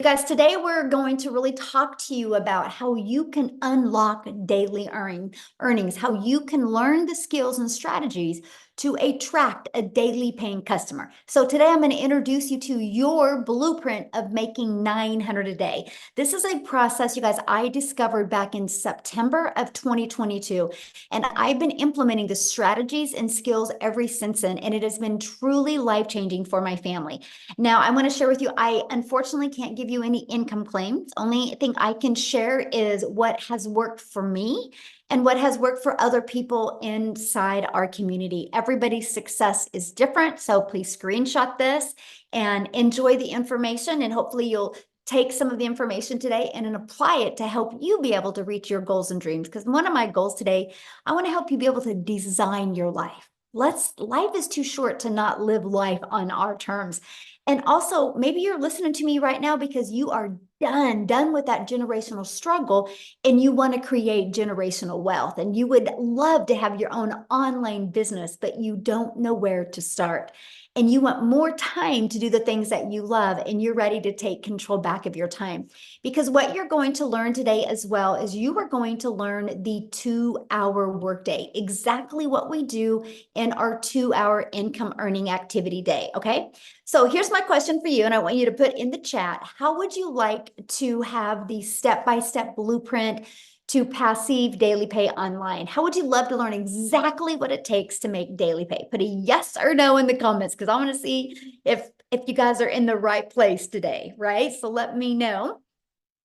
You guys, today we're going to really talk to you about how you can unlock daily earnings, how you can learn the skills and strategies to attract a daily paying customer. So today I'm going to introduce you to your blueprint of making 900 a day. This is a process, you guys, I discovered back in September of 2022, and I've been implementing the strategies and skills ever since then, and it has been truly life-changing for my family. Now, I want to share with you, I unfortunately can't give you any income claims. Only thing I can share is what has worked for me and what has worked for other people inside our community. Everybody's success is different, so please screenshot this and enjoy the information, and hopefully you'll take some of the information today and then apply it to help you be able to reach your goals and dreams. Because one of my goals today, I want to help you be able to design your life. Life is too short to not live life on our terms. And also, maybe you're listening to me right now because you are done with that generational struggle and you want to create generational wealth and you would love to have your own online business, but you don't know where to start. And you want more time to do the things that you love and you're ready to take control back of your time. Because what you're going to learn today as well is you are going to learn the 2-hour workday, exactly what we do in our 2-hour income earning activity day. Okay. So here's my question for you, and I want you to put in the chat, how would you like to have the step-by-step blueprint to passive daily pay online? How would you love to learn exactly what it takes to make daily pay? Put a yes or no in the comments because I want to see if you guys are in the right place today, right? So let me know.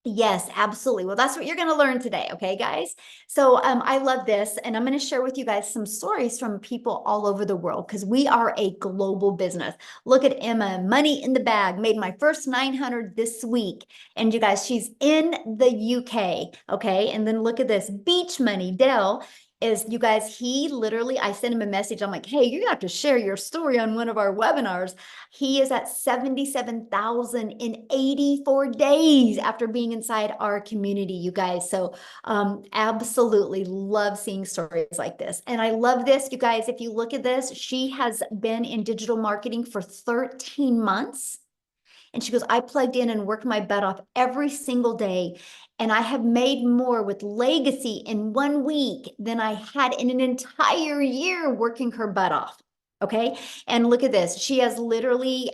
Yes, absolutely. Well, that's what you're going to learn today. Okay, guys. So I love this. And I'm going to share with you guys some stories from people all over the world because we are a global business. Look at Emma, money in the bag, made my first 900 this week. And you guys, she's in the UK. Okay. And then look at this beach money. Dell is, you guys, he literally, I sent him a message. I'm like, hey, you're gonna have to share your story on one of our webinars. He is at 77,000 in 84 days after being inside our community, you guys. So absolutely love seeing stories like this. And I love this, you guys. If you look at this, she has been in digital marketing for 13 months. And she goes, I plugged in and worked my butt off every single day. And I have made more with legacy in 1 week than I had in an entire year working her butt off. Okay. And look at this. She has literally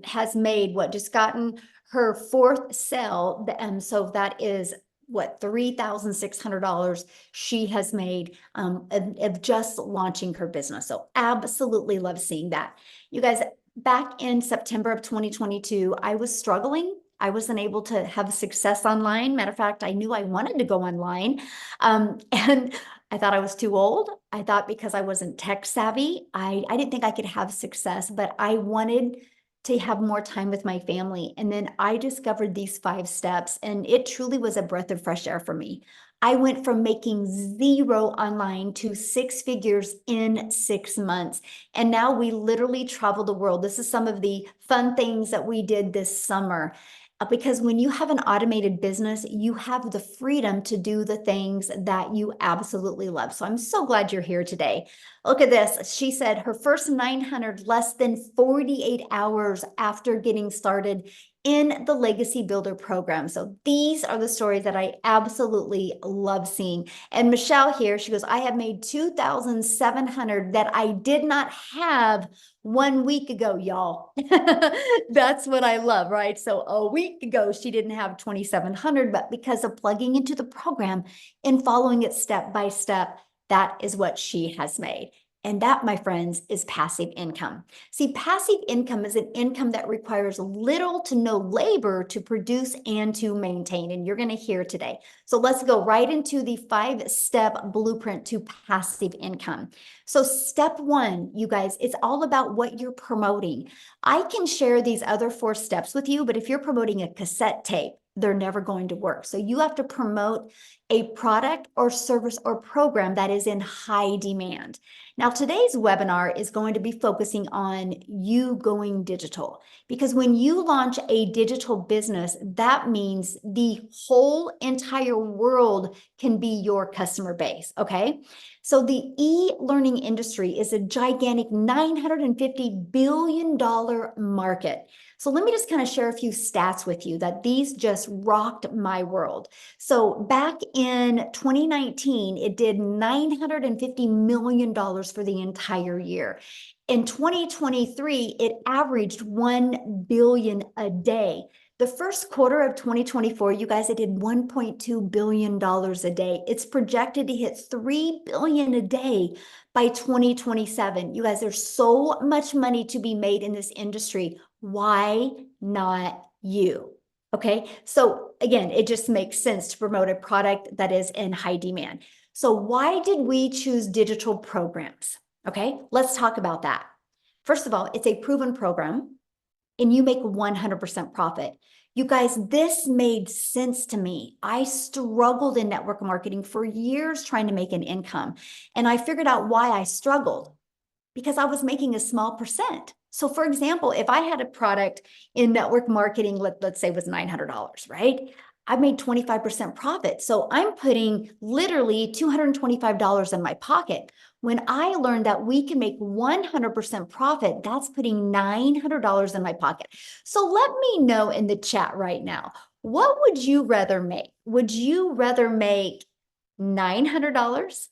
has made what, just gotten her fourth sale. So that is what, $3,600 she has made of just launching her business. So absolutely love seeing that. You guys, back in September of 2022, I was struggling. I wasn't able to have success online. Matter of fact, I knew I wanted to go online. And I thought I was too old. I thought because I wasn't tech savvy, I didn't think I could have success, but I wanted to have more time with my family. And then I discovered these 5 steps, and it truly was a breath of fresh air for me. I went from making zero online to 6 figures in 6 months. And now we literally travel the world. This is some of the fun things that we did this summer. Because when you have an automated business, you have the freedom to do the things that you absolutely love. So I'm so glad you're here today. Look at this. She said her first 900 less than 48 hours after getting started in the Legacy Builder program. So these are the stories that I absolutely love seeing. And Michelle here, she goes, I have made 2,700 that I did not have 1 week ago, y'all. That's what I love, right? So a week ago, she didn't have 2,700, but because of plugging into the program and following it step by step, that is what she has made. And that, my friends, is passive income. See, passive income is an income that requires little to no labor to produce and to maintain. And you're going to hear today. So let's go right into the 5-step blueprint to passive income. So step 1, you guys, it's all about what you're promoting. I can share these other 4 steps with you, but if you're promoting a cassette tape, they're never going to work. So you have to promote a product or service or program that is in high demand. Now, today's webinar is going to be focusing on you going digital, because when you launch a digital business, that means the whole entire world can be your customer base, okay? So the e-learning industry is a gigantic $950 billion market. So let me just kind of share a few stats with you that these just rocked my world. So back in 2019, it did $950 million for the entire year. In 2023, it averaged 1 billion a day. The first quarter of 2024, you guys, it did $1.2 billion a day. It's projected to hit 3 billion a day by 2027. You guys, there's so much money to be made in this industry. Why not you? Okay, so again, it just makes sense to promote a product that is in high demand. So why did we choose digital programs? Okay, let's talk about that. First of all, it's a proven program and you make 100% profit. You guys, this made sense to me. I struggled in network marketing for years trying to make an income. And I figured out why I struggled, because I was making a small percent. So for example, if I had a product in network marketing, let's say was $900, right? I made 25% profit. So I'm putting literally $225 in my pocket. When I learned that we can make 100% profit, that's putting $900 in my pocket. So let me know in the chat right now, what would you rather make? Would you rather make $900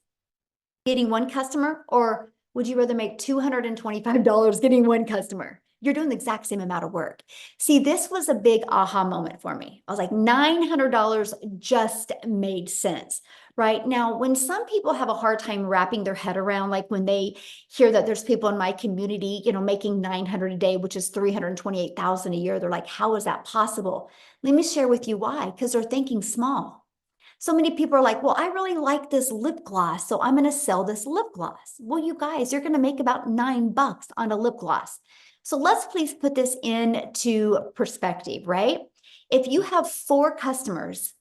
getting one customer, or would you rather make $225 getting one customer? You're doing the exact same amount of work. See, this was a big aha moment for me. I was like, $900 just made sense, right? Now, when some people have a hard time wrapping their head around, like when they hear that there's people in my community, making 900 a day, which is 328,000 a year, they're like, how is that possible? Let me share with you why, because they're thinking small. So many people are like, well, I really like this lip gloss, so I'm going to sell this lip gloss. Well, you guys, you're going to make about $9 on a lip gloss. So let's please put this into perspective, right? If you have 4 customers,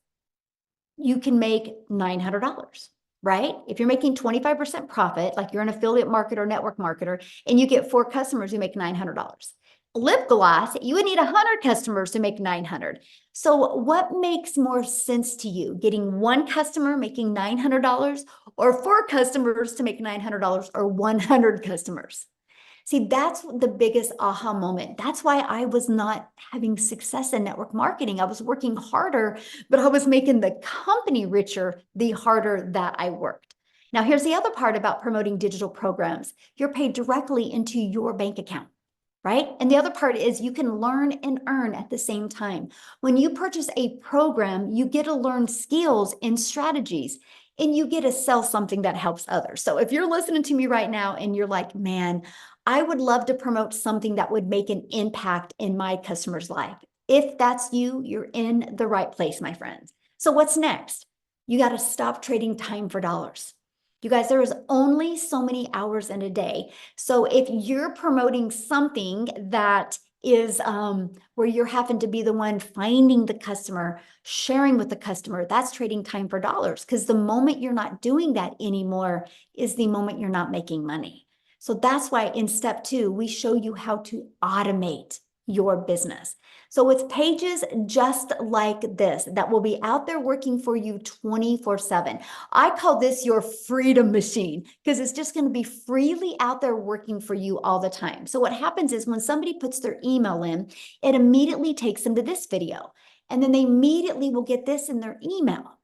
you can make $900, right? If you're making 25% profit, like you're an affiliate marketer or network marketer, and you get 4 customers, you make $900. Lip gloss, you would need 100 customers to make 900. So what makes more sense to you? Getting 1 customer making $900, or 4 customers to make $900, or 100 customers? See, that's the biggest aha moment. That's why I was not having success in network marketing. I was working harder, but I was making the company richer the harder that I worked. Now, here's the other part about promoting digital programs. You're paid directly into your bank account, right? And the other part is you can learn and earn at the same time. When you purchase a program, you get to learn skills and strategies, and you get to sell something that helps others. So if you're listening to me right now and you're like, man, I would love to promote something that would make an impact in my customer's life. If that's you, you're in the right place, my friends. So what's next? You got to stop trading time for dollars. You guys, there is only so many hours in a day. So if you're promoting something that is where you're having to be the one finding the customer, sharing with the customer, that's trading time for dollars, because the moment you're not doing that anymore is the moment you're not making money. So that's why in step 2, we show you how to automate your business. So it's pages just like this that will be out there working for you 24/7. I call this your freedom machine, because it's just going to be freely out there working for you all the time. So what happens is when somebody puts their email in, it immediately takes them to this video, and then they immediately will get this in their email.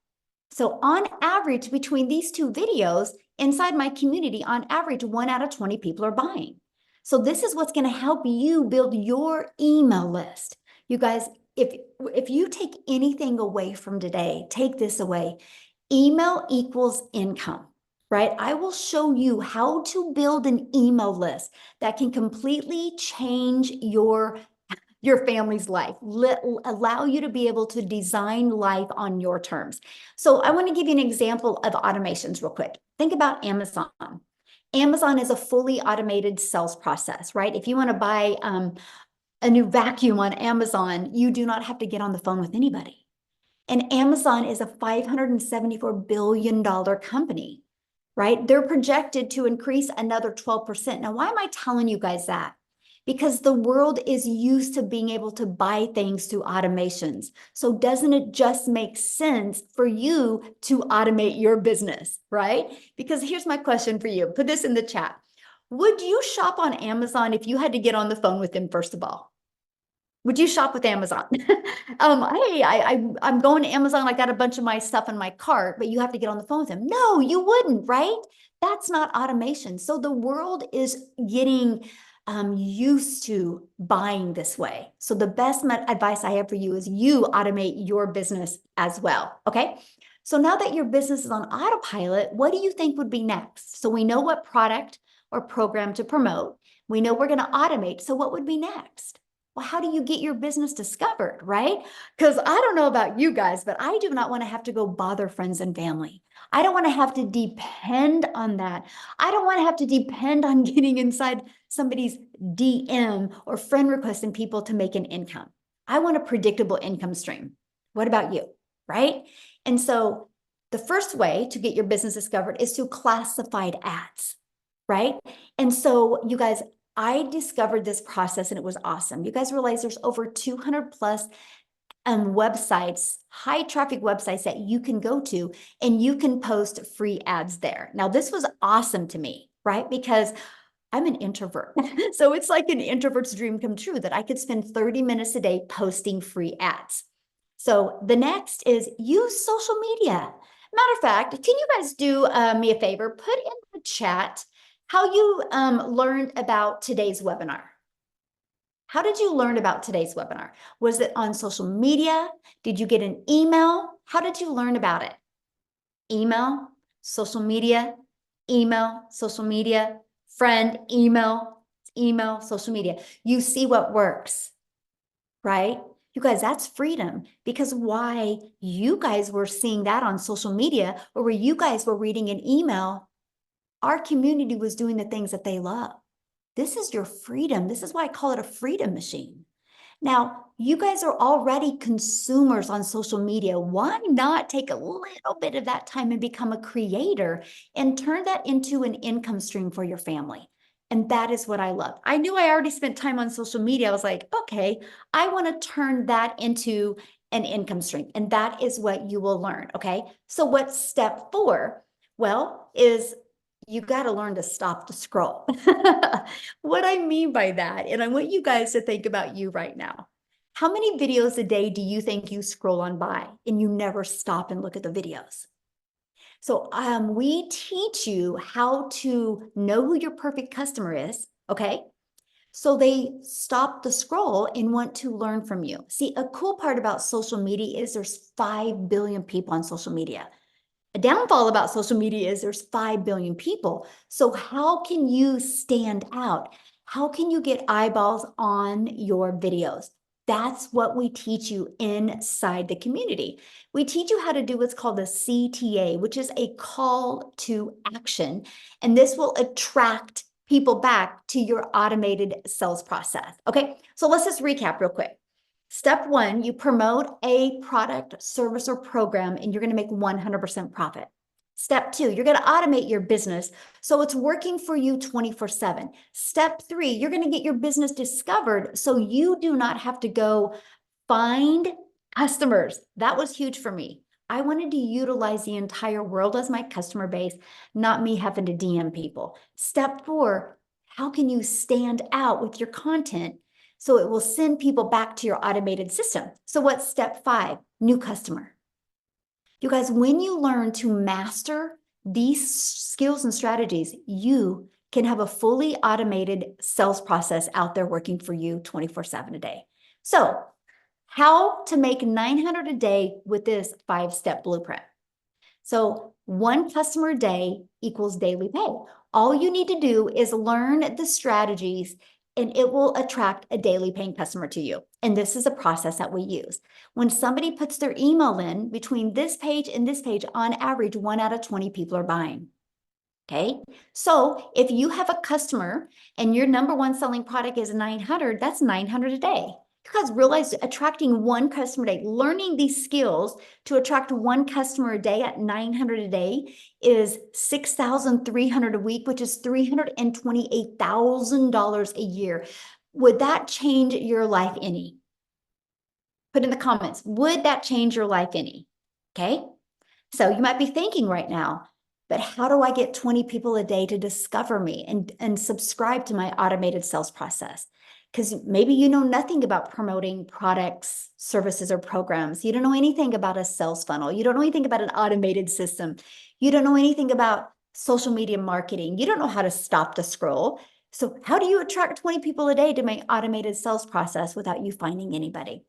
So on average, between these 2 videos, inside my community, on average, 1 out of 20 people are buying. So this is what's going to help you build your email list. You guys, if you take anything away from today, take this away. Email equals income, right? I will show you how to build an email list that can completely change your family's life, allow you to be able to design life on your terms. So I want to give you an example of automations real quick. Think about Amazon. Amazon is a fully automated sales process, right? If you want to buy a new vacuum on Amazon, you do not have to get on the phone with anybody. And Amazon is a $574 billion company, right? They're projected to increase another 12%. Now, why am I telling you guys that? Because the world is used to being able to buy things through automations. So doesn't it just make sense for you to automate your business, right? Because here's my question for you. Put this in the chat. Would you shop on Amazon if you had to get on the phone with them, first of all? Would you shop with Amazon? Hey, I'm going to Amazon. I got a bunch of my stuff in my cart, but you have to get on the phone with them. No, you wouldn't, right? That's not automation. So the world is getting used to buying this way. So the best advice I have for you is you automate your business as well. Okay. So now that your business is on autopilot, what do you think would be next? So we know what product or program to promote. We know we're going to automate. So what would be next? Well, how do you get your business discovered, right? Because I don't know about you guys, but I do not want to have to go bother friends and family. I don't want to have to depend on that. I don't want to have to depend on getting inside somebody's DM or friend requesting people to make an income. I want a predictable income stream. What about you, right? And so the first way to get your business discovered is through classified ads, right? And so you guys, I discovered this process and it was awesome. You guys realize there's over 200 plus websites, high traffic websites that you can go to and you can post free ads there. Now, this was awesome to me, right? Because I'm an introvert. So it's like an introvert's dream come true that I could spend 30 minutes a day posting free ads. So the next is use social media. Matter of fact, can you guys do me a favor? Put in the chat how you learned about today's webinar. How did you learn about today's webinar? Was it on social media? Did you get an email? How did you learn about it? Email, social media, friend, email, social media. You see what works, right? You guys, that's freedom, because why you guys were seeing that on social media or where you guys were reading an email, our community was doing the things that they love. This is your freedom. This is why I call it a freedom machine. Now, you guys are already consumers on social media. Why not take a little bit of that time and become a creator and turn that into an income stream for your family? And that is what I love. I knew I already spent time on social media. I was like, okay, I want to turn that into an income stream. And that is what you will learn. Okay. So what's step 4? Well, is you got to learn to stop the scroll. What I mean by that, and I want you guys to think about you right now. How many videos a day do you think you scroll on by and you never stop and look at the videos? So we teach you how to know who your perfect customer is, okay? So they stop the scroll and want to learn from you. See, a cool part about social media is there's 5 billion people on social media. A downfall about social media is there's 5 billion people. So how can you stand out? How can you get eyeballs on your videos? That's what we teach you inside the community. We teach you how to do what's called a CTA, which is a call to action. And this will attract people back to your automated sales process. Okay, so let's just recap real quick. Step 1, you promote a product, service, or program, and you're going to make 100% profit. Step 2, you're going to automate your business so it's working for you 24/7. Step 3, you're going to get your business discovered so you do not have to go find customers. That was huge for me. I wanted to utilize the entire world as my customer base, not me having to DM people. Step 4, how can you stand out with your content so it will send people back to your automated system? So what's step 5? New customer. You guys, when you learn to master these skills and strategies, you can have a fully automated sales process out there working for you 24/7 a day. So how to make 900 a day with this 5-step blueprint. So 1 customer a day equals daily pay. All you need to do is learn the strategies and it will attract a daily paying customer to you. And this is a process that we use. When somebody puts their email in between this page and this page, on average, 1 out of 20 people are buying. Okay, so if you have a customer and your number 1 selling product is 900, that's 900 a day. You guys realize attracting one customer a day, learning these skills to attract one customer a day at 900 a day is 6,300 a week, which is $328,000 a year. Would that change your life any? Put in the comments, would that change your life any? Okay. So you might be thinking right now, but how do I get 20 people a day to discover me and subscribe to my automated sales process? Because maybe you know nothing about promoting products, services, or programs. You don't know anything about a sales funnel. You don't know anything about an automated system. You don't know anything about social media marketing. You don't know how to stop the scroll. So how do you attract 20 people a day to my automated sales process without you finding anybody?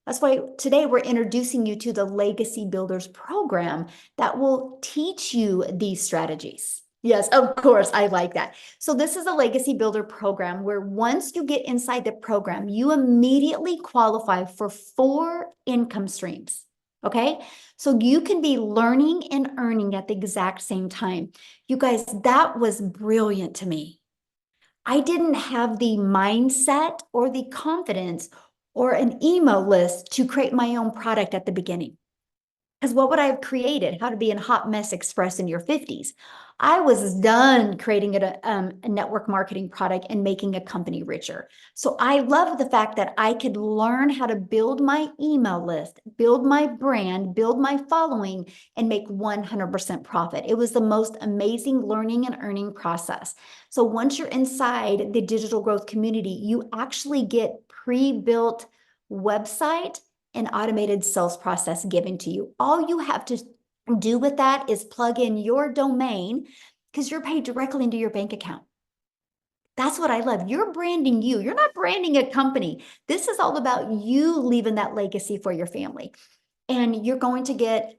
That's why today we're introducing you to the Legacy Builders program that will teach you these strategies. Yes, of course, I like that. So this is a Legacy Builder program where once you get inside the program, you immediately qualify for 4 income streams. Okay, so you can be learning and earning at the exact same time. You guys, that was brilliant to me. I didn't have the mindset or the confidence or an email list to create my own product at the beginning. Because what would I have created? How to be a hot mess express in your 50s. I was done creating a network marketing product and making a company richer. So I love the fact that I could learn how to build my email list, build my brand, build my following, and make 100% profit. It was the most amazing learning and earning process. So once you're inside the digital growth community, you actually get pre-built website an automated sales process given to you. All you have to do with that is plug in your domain because you're paid directly into your bank account. That's what I love. You're branding you. You're not branding a company. This is all about you leaving that legacy for your family. And you're going to get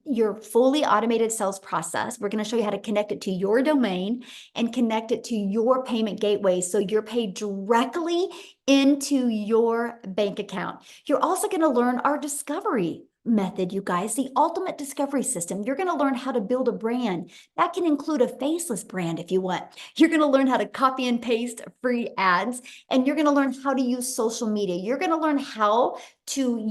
your fully automated sales process. We're going to show you how to connect it to your domain and connect it to your payment gateway so you're paid directly into your bank account. You're also going to learn our discovery method, you guys, the ultimate discovery system. You're going to learn how to build a brand. That can include a faceless brand if you want. You're going to learn how to copy and paste free ads, and you're going to learn how to use social media. You're going to learn how to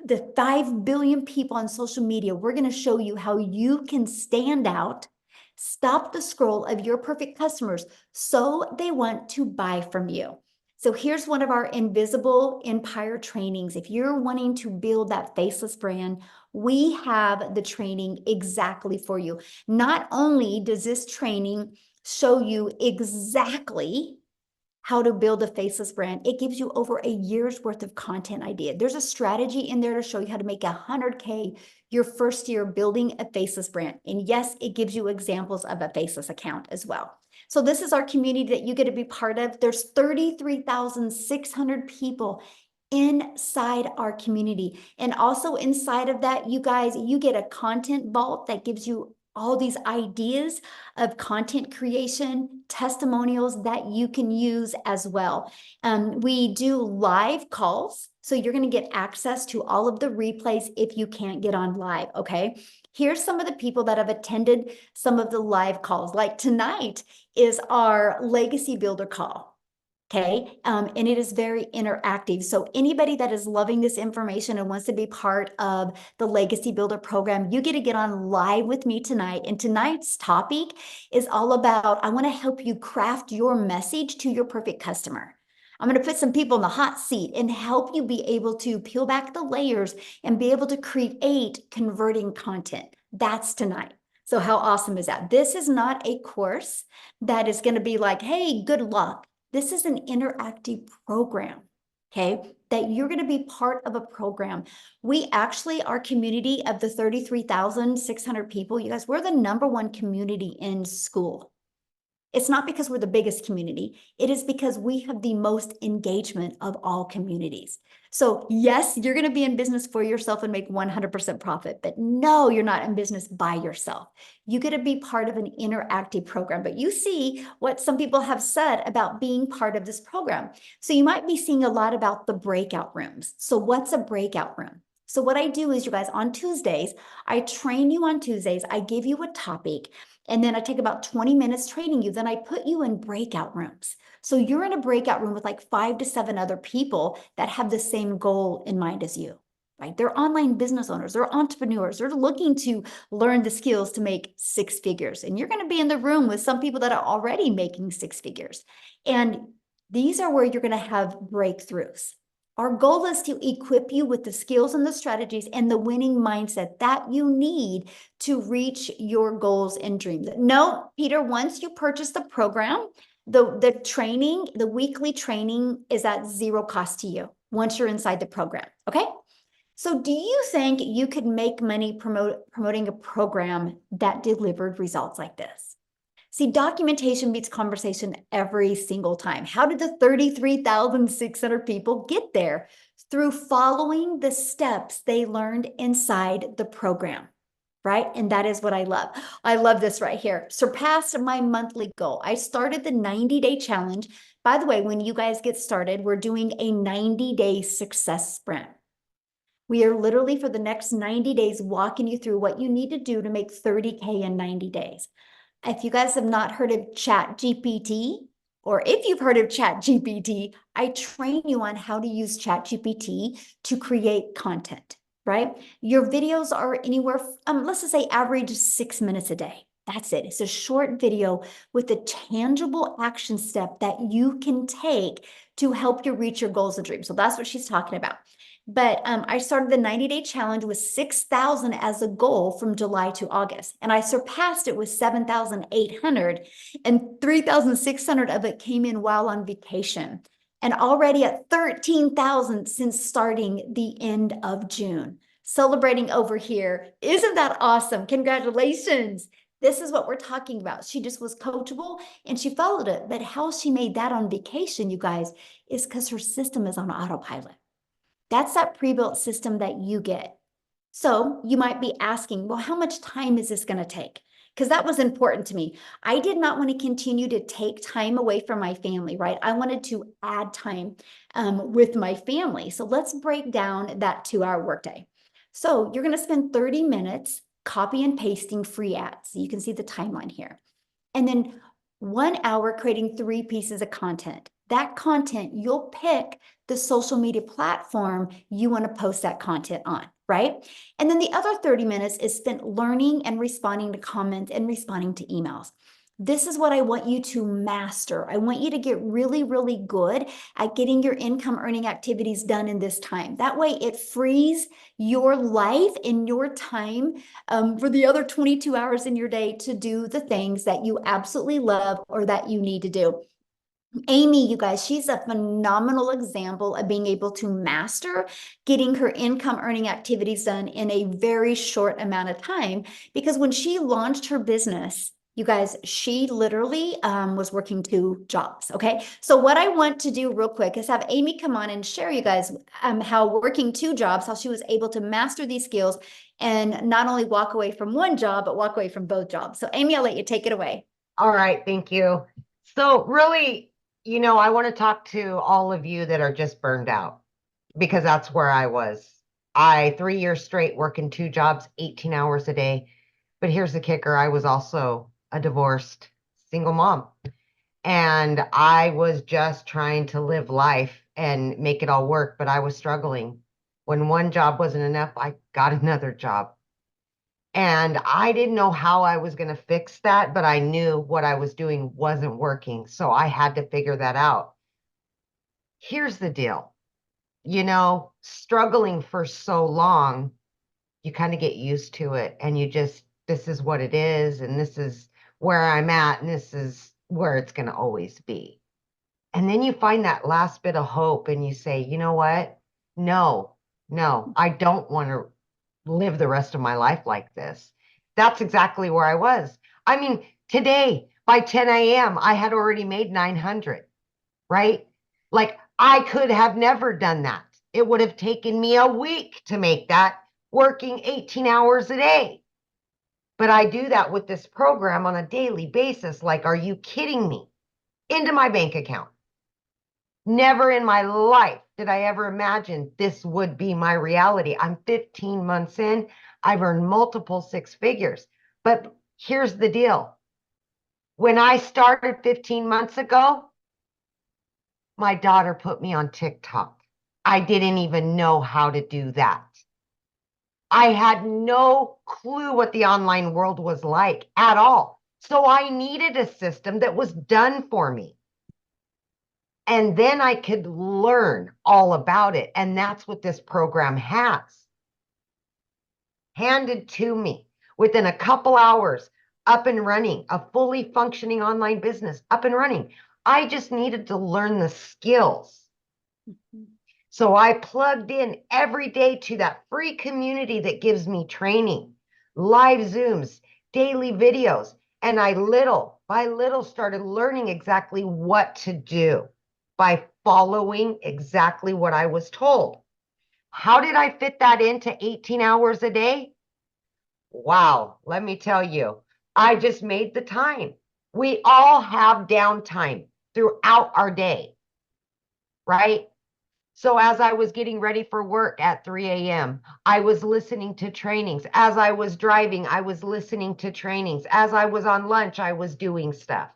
the 5 billion people on social media. We're going to show you how you can stand out, stop the scroll of your perfect customers so they want to buy from you. So here's one of our invisible empire trainings. If you're wanting to build that faceless brand, we have the training exactly for you. Not only does this training show you exactly how to build a faceless brand, it gives you over a year's worth of content idea. There's a strategy in there to show you how to make 100K your first year building a faceless brand. And yes, it gives you examples of a faceless account as well. So this is our community that you get to be part of. There's 33,600 people inside our community. And also inside of that, you guys, you get a content vault that gives you all these ideas of content creation, testimonials that you can use as well. We do live calls, so you're going to get access to all of the replays if you can't get on live, okay? Here's some of the people that have attended some of the live calls. Like tonight is our Legacy Builder call. Okay, and it is very interactive. So anybody that is loving this information and wants to be part of the Legacy Builder program, you get to get on live with me tonight. And tonight's topic is all about, I want to help you craft your message to your perfect customer. I'm going to put some people in the hot seat and help you be able to peel back the layers and be able to create converting content. That's tonight. So how awesome is that? This is not a course that is going to be like, hey, good luck. This is an interactive program, okay, that you're going to be part of a program. We actually, our community of the 33,600 people, you guys, we're the #1 community in school. It's not because we're the biggest community. It is because we have the most engagement of all communities. So yes, you're going to be in business for yourself and make 100% profit, but no, you're not in business by yourself. You get to be part of an interactive program, but you see what some people have said about being part of this program. So you might be seeing a lot about the breakout rooms. So what's a breakout room? So what I do is, you guys, on Tuesdays, I train you on Tuesdays. I give you a topic, And then I take about 20 minutes training you. Then I put you in breakout rooms. So you're in a breakout room with like 5 to 7 other people that have the same goal in mind as you. Right? They're online business owners, they're entrepreneurs, they're looking to learn the skills to make 6 figures. And you're going to be in the room with some people that are already making 6 figures. And these are where you're going to have breakthroughs. Our goal is to equip you with the skills and the strategies and the winning mindset that you need to reach your goals and dreams. No, Peter, once you purchase the program, the training, the weekly training is at zero cost to you once you're inside the program. Okay. So do you think you could make money promoting a program that delivered results like this? See, documentation beats conversation every single time. How did the 33,600 people get there? Through following the steps they learned inside the program, right? And that is what I love. I love this right here. Surpassed my monthly goal. I started the 90-day challenge. By the way, when you guys get started, we're doing a 90-day success sprint. We are literally for the next 90 days walking you through what you need to do to make 30K in 90 days. If you guys have not heard of Chat GPT, or if you've heard of Chat GPT, I train you on how to use Chat GPT to create content, right? Your videos are anywhere, let's just say average 6 minutes a day. That's it. It's a short video with a tangible action step that you can take to help you reach your goals and dreams. So that's what she's talking about. But I started the 90-day challenge with 6,000 as a goal from July to August. And I surpassed it with 7,800, and 3,600 of it came in while on vacation. And already at 13,000 since starting the end of June. Celebrating over here. Isn't that awesome? Congratulations. This is what we're talking about. She just was coachable and she followed it. But how she made that on vacation, you guys, is because her system is on autopilot. That's that pre-built system that you get. So you might be asking, well, how much time is this going to take? Because that was important to me. I did not want to continue to take time away from my family, right? I wanted to add time with my family. So let's break down that 2-hour workday. So you're going to spend 30 minutes copy and pasting free ads. So you can see the timeline here. And then 1 hour creating 3 pieces of content. That content, you'll pick the social media platform you want to post that content on, right? And then the other 30 minutes is spent learning and responding to comments and responding to emails. This is what I want you to master. I want you to get really, really good at getting your income earning activities done in this time. That way it frees your life and your time for the other 22 hours in your day to do the things that you absolutely love or that you need to do. Amy, you guys, she's a phenomenal example of being able to master getting her income earning activities done in a very short amount of time. Because when she launched her business, you guys, she literally was working 2 jobs. Okay. So what I want to do real quick is have Amy come on and share you guys how working 2 jobs, how she was able to master these skills and not only walk away from 1 job, but walk away from both jobs. So Amy, I'll let you take it away. All right, thank you. So really, I want to talk to all of you that are just burned out because that's where I was. 3 years straight working 2 jobs, 18 hours a day. But here's the kicker. I was also a divorced single mom. And I was just trying to live life and make it all work, but I was struggling. When 1 job wasn't enough, I got another job. And I didn't know how I was going to fix that, but I knew what I was doing wasn't working. So I had to figure that out. Here's the deal. Struggling for so long, you kind of get used to it and this is what it is. And this is where I'm at. And this is where it's going to always be. And then you find that last bit of hope and you say, you know what? No, I don't want to live the rest of my life like this. That's exactly where I was. I mean, today by 10 a.m., I had already made 900, right? Like I could have never done that. It would have taken me a week to make that working 18 hours a day. But I do that with this program on a daily basis. Like, are you kidding me? Into my bank account. Never in my life did I ever imagine this would be my reality. I'm 15 months in. I've earned multiple 6 figures. But here's the deal. When I started 15 months ago, my daughter put me on TikTok. I didn't even know how to do that. I had no clue what the online world was like at all. So I needed a system that was done for me. And then I could learn all about it. And that's what this program has. Handed to me within a couple hours, up and running, a fully functioning online business, up and running. I just needed to learn the skills. So I plugged in every day to that free community that gives me training, live Zooms, daily videos. And I little by little started learning exactly what to do by following exactly what I was told. How did I fit that into 18 hours a day? Wow, let me tell you, I just made the time. We all have downtime throughout our day, right? So as I was getting ready for work at 3 a.m., I was listening to trainings. As I was driving, I was listening to trainings. As I was on lunch, I was doing stuff.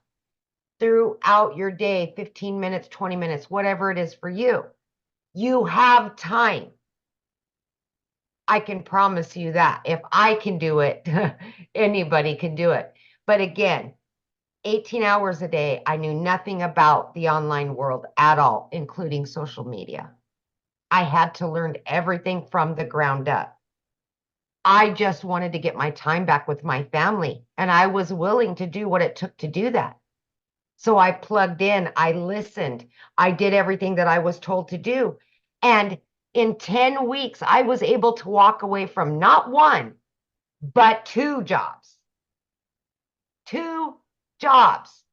Throughout your day, 15 minutes, 20 minutes, whatever it is for you, you have time. I can promise you that. If I can do it, anybody can do it. But again, 18 hours a day, I knew nothing about the online world at all, including social media. I had to learn everything from the ground up. I just wanted to get my time back with my family, and I was willing to do what it took to do that. So I plugged in, I listened, I did everything that I was told to do. And in 10 weeks, I was able to walk away from not one, but two jobs. Two jobs.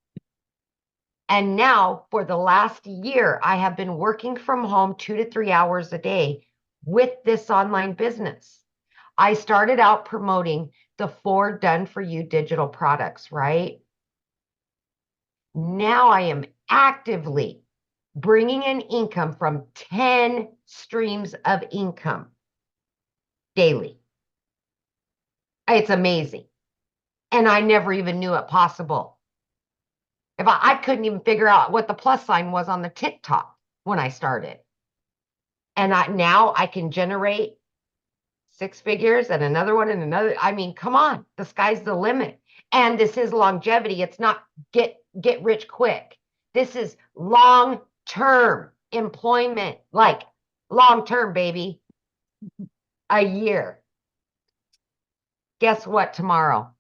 And now for the last year, I have been working from home 2 to 3 hours a day with this online business. I started out promoting the 4 done for you digital products, right? Now I am actively bringing in income from 10 streams of income daily. It's amazing. And I never even knew it possible. If I couldn't even figure out what the plus sign was on the TikTok when I started. And now I can generate 6 figures and another one and another. I mean, come on, the sky's the limit. And this is longevity. It's not get rich quick. This is long-term employment, like long-term, baby, a year. Guess what tomorrow?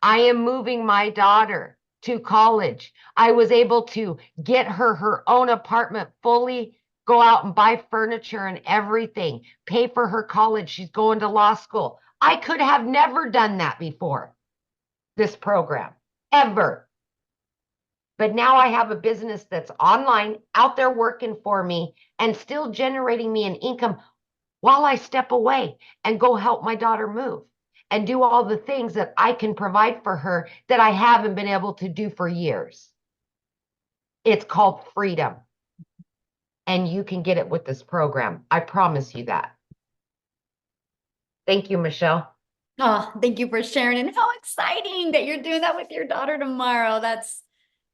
I am moving my daughter to college. I was able to get her own apartment, fully go out and buy furniture and everything, pay for her college. She's going to law school. I could have never done that before this program, ever. But now I have a business that's online, out there working for me, and still generating me an income while I step away and go help my daughter move and do all the things that I can provide for her that I haven't been able to do for years. It's called freedom. And you can get it with this program. I promise you that. Thank you, Michelle. Oh, thank you for sharing. And how exciting that you're doing that with your daughter tomorrow. That's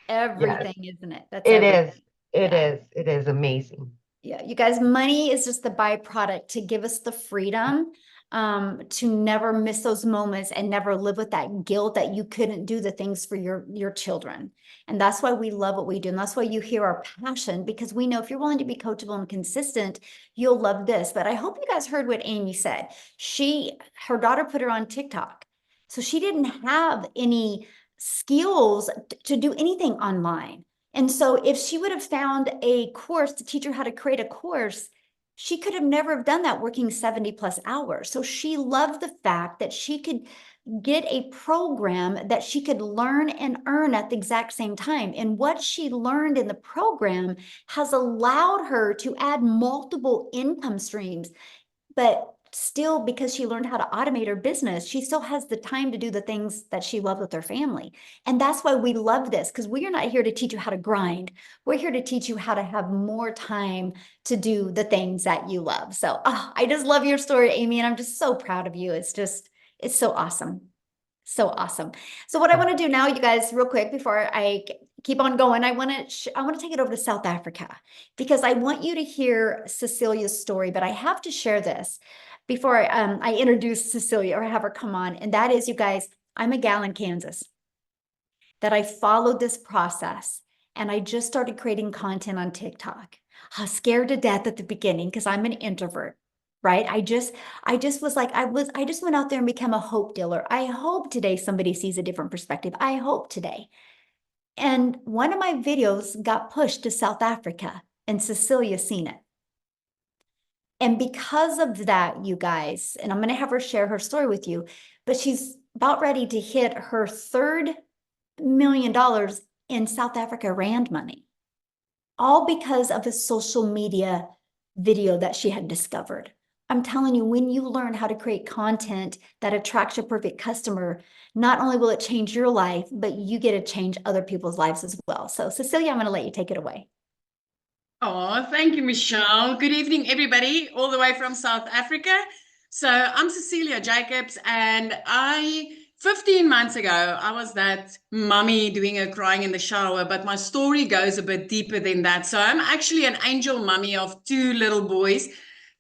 Yes, everything, isn't it? That's it is. everything. It Yeah. is. It is amazing. Yeah, you guys, money is just the byproduct to give us the freedom to never miss those moments and never live with that guilt that you couldn't do the things for your children. And that's why we love what we do. And that's why you hear our passion, because we know if you're willing to be coachable and consistent, you'll love this. But I hope you guys heard what Amy said. Her daughter put her on TikTok. So she didn't have any skills to do anything online. And so if she would have found a course to teach her how to create a course, she could have never have done that working 70 plus hours. So she loved the fact that she could get a program that she could learn and earn at the exact same time. And what she learned in the program has allowed her to add multiple income streams. But still, because she learned how to automate her business, she still has the time to do the things that she loves with her family. And that's why we love this, because we are not here to teach you how to grind. We're here to teach you how to have more time to do the things that you love. So I just love your story, Amy, and I'm just so proud of you. It's so awesome. So awesome. So what I want to do now, you guys, real quick before I keep on going, I want to take it over to South Africa because I want you to hear Cecilia's story, but I have to share this before I introduce Cecilia or have her come on. And that is, you guys, I'm a gal in Kansas that I followed this process and I just started creating content on TikTok. I was scared to death at the beginning because I'm an introvert, right? I just was like, I just went out there and became a hope dealer. I hope today somebody sees a different perspective. I hope today. And one of my videos got pushed to South Africa and Cecilia seen it. And because of that, you guys, and I'm going to have her share her story with you, but she's about ready to hit her $3 million in South Africa Rand money, all because of a social media video that she had discovered. I'm telling you, when you learn how to create content that attracts your perfect customer, not only will it change your life, but you get to change other people's lives as well. So, Cecilia, I'm going to let you take it away. Oh, thank you, Michelle. Good evening, everybody, all the way from South Africa. So I'm Cecilia Jacobs, and 15 months ago, I was that mummy doing a crying in the shower, but my story goes a bit deeper than that. So I'm actually an angel mummy of two little boys.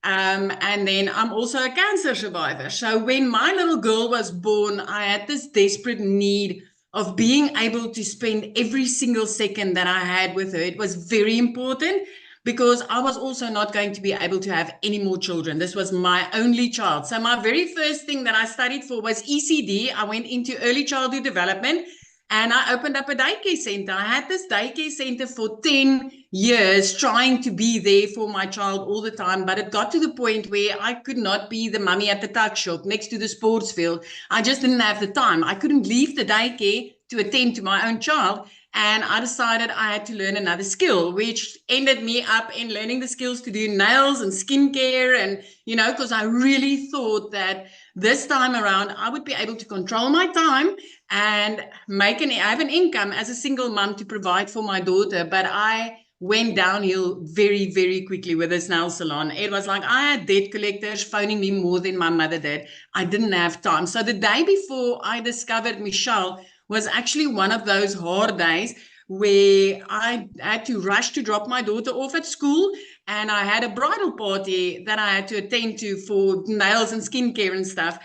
And then I'm also a cancer survivor. So when my little girl was born, I had this desperate need of being able to spend every single second that I had with her. It was very important because I was also not going to be able to have any more children. This was my only child. So my very first thing that I studied for was ECD. I went into early childhood development and I opened up a daycare center. I had this daycare center for 10 years trying to be there for my child all the time. But it got to the point where I could not be the mummy at the tuck shop next to the sports field. I just didn't have the time. I couldn't leave the daycare to attend to my own child. And I decided I had to learn another skill, which ended me up in learning the skills to do nails and skincare. And, because I really thought that this time around, I would be able to control my time and have an income as a single mom to provide for my daughter. But I went downhill very, very quickly with this nail salon. It was like I had debt collectors phoning me more than my mother did. I didn't have time. So the day before I discovered Michelle was actually one of those hard days where I had to rush to drop my daughter off at school, and I had a bridal party that I had to attend to for nails and skincare and stuff.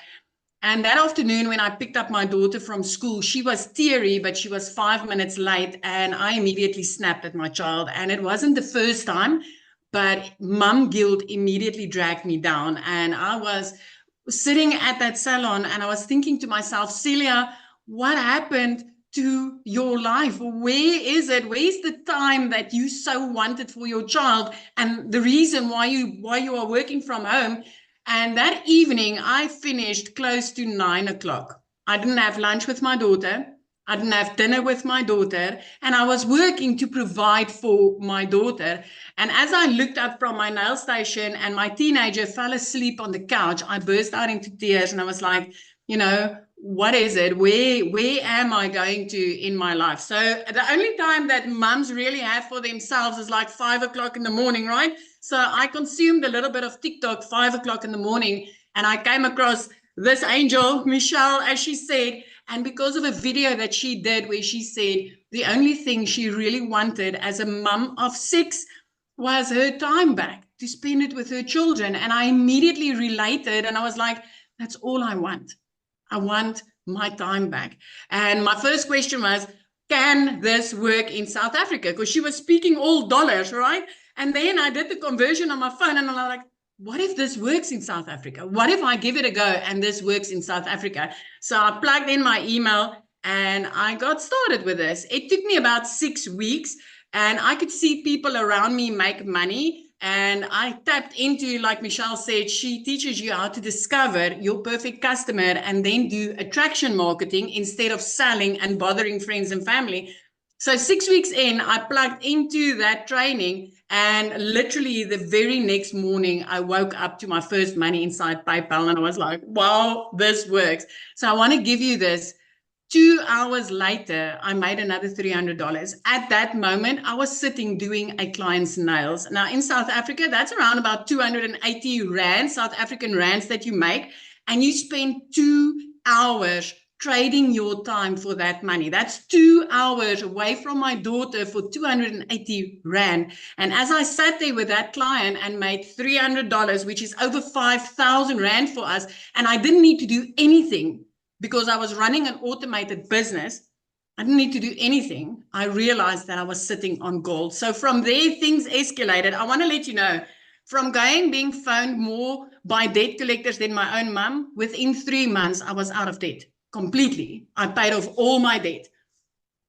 And that afternoon, when I picked up my daughter from school, she was teary, but she was 5 minutes late. And I immediately snapped at my child. And it wasn't the first time, but mum guilt immediately dragged me down. And I was sitting at that salon and I was thinking to myself, Celia, what happened to your life? Where is it? Where's the time that you so wanted for your child? And the reason why you are working from home. And that evening, I finished close to 9 o'clock. I didn't have lunch with my daughter. I didn't have dinner with my daughter. And I was working to provide for my daughter. And as I looked up from my nail station and my teenager fell asleep on the couch, I burst out into tears and I was like, what is it? Where am I going to in my life? So the only time that mums really have for themselves is like 5 o'clock in the morning, right? So I consumed a little bit of TikTok 5 o'clock in the morning, and I came across this angel, Michelle, as she said, and because of a video that she did where she said the only thing she really wanted as a mum of 6 was her time back to spend it with her children. And I immediately related and I was like, that's all I want. I want my time back. And my first question was, can this work in South Africa? Because she was speaking all dollars, right? And then I did the conversion on my phone and I'm like, what if this works in South Africa? What if I give it a go and this works in South Africa? So I plugged in my email and I got started with this. It took me about 6 weeks and I could see people around me make money. And I tapped into, like Michelle said, she teaches you how to discover your perfect customer and then do attraction marketing instead of selling and bothering friends and family. So 6 weeks in, I plugged into that training, and literally the very next morning, I woke up to my first money inside PayPal, and I was like, wow, this works. So I want to give you this. 2 hours later, I made another $300. At that moment, I was sitting doing a client's nails. Now, in South Africa, that's around about 280 Rand, South African Rands that you make. And you spend 2 hours trading your time for that money. That's 2 hours away from my daughter for 280 Rand. And as I sat there with that client and made $300, which is over 5,000 Rand for us, and I didn't need to do anything because I was running an automated business. I didn't need to do anything. I realized that I was sitting on gold. So from there, things escalated. I want to let you know, from being phoned more by debt collectors than my own mum, within 3 months, I was out of debt completely. I paid off all my debt.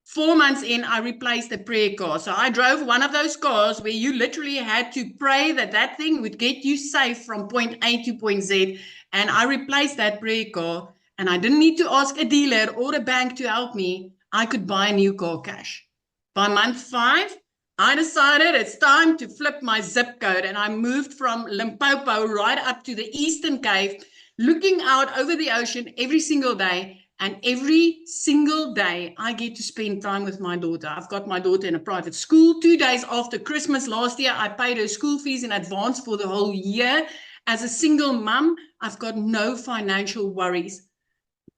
4 months in, I replaced a prayer car. So I drove one of those cars where you literally had to pray that that thing would get you safe from point A to point Z. And I replaced that prayer car, and I didn't need to ask a dealer or a bank to help me. I could buy a new car cash. By month 5, I decided it's time to flip my zip code, and I moved from Limpopo right up to the Eastern Cape, looking out over the ocean every single day. And every single day, I get to spend time with my daughter. I've got my daughter in a private school. 2 days after Christmas last year, I paid her school fees in advance for the whole year. As a single mum, I've got no financial worries.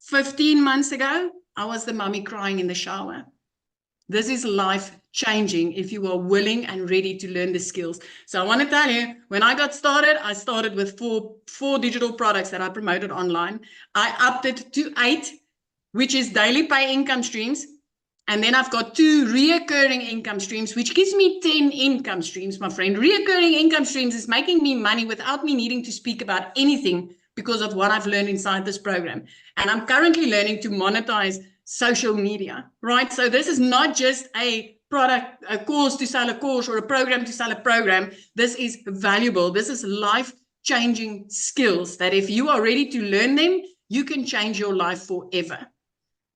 15 months ago, I was the mummy crying in the shower. This is life changing if you are willing and ready to learn the skills. So I want to tell you, when I started with four digital products that I promoted online. I upped it to 8, which is daily pay income streams. And then I've got 2 reoccurring income streams, which gives me 10 income streams, my friend. Reoccurring income streams is making me money without me needing to speak about anything because of what I've learned inside this program. And I'm currently learning to monetize social media, right? So this is not just a product, a course to sell a course, or a program to sell a program. This is valuable. This is life-changing skills that if you are ready to learn them, you can change your life forever.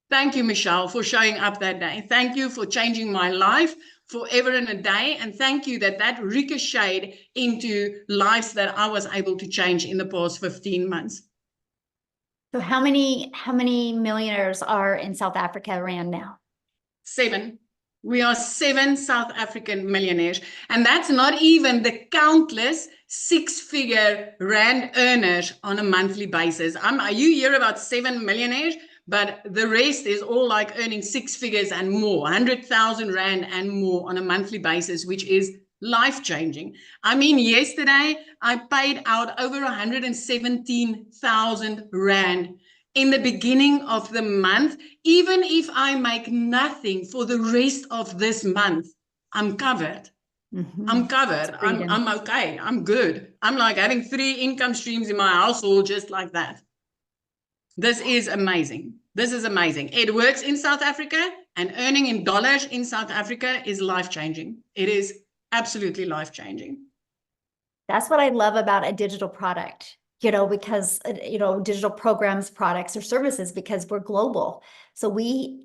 Thank you, Michelle, for showing up that day. Thank you for changing my life forever and a day. And thank you that ricocheted into lives that I was able to change in the past 15 months. So how many millionaires are in South Africa Rand now? 7. We are 7 South African millionaires. And that's not even the countless 6-figure Rand earners on a monthly basis. You hear about 7 millionaires, but the rest is all like earning 6 figures and more, 100,000 Rand and more on a monthly basis, which is life-changing. I mean, yesterday I paid out over 117,000 Rand in the beginning of the month. Even if I make nothing for the rest of this month, I'm covered. Mm-hmm. I'm covered. I'm okay. I'm good. I'm like having 3 income streams in my household just like that. This is amazing. This is amazing. It works in South Africa, and earning in dollars in South Africa is life-changing. It is absolutely life-changing. That's what I love about a digital product, because, digital programs, products, or services, because we're global. So the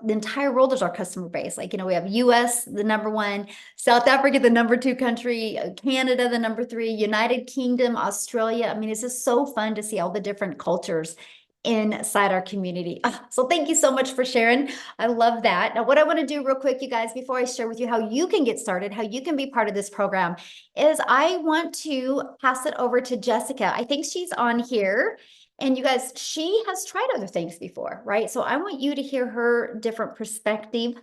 entire world is our customer base. Like, we have US, the number 1, South Africa, the number 2 country, Canada, the number 3, United Kingdom, Australia. I mean, it's just so fun to see all the different cultures inside our community. So thank you so much for sharing. I love that. Now, what I want to do real quick, you guys, before I share with you how you can get started, how you can be part of this program, is I want to pass it over to Jessica. I think she's on here. And you guys, she has tried other things before, right? So I want you to hear her different perspective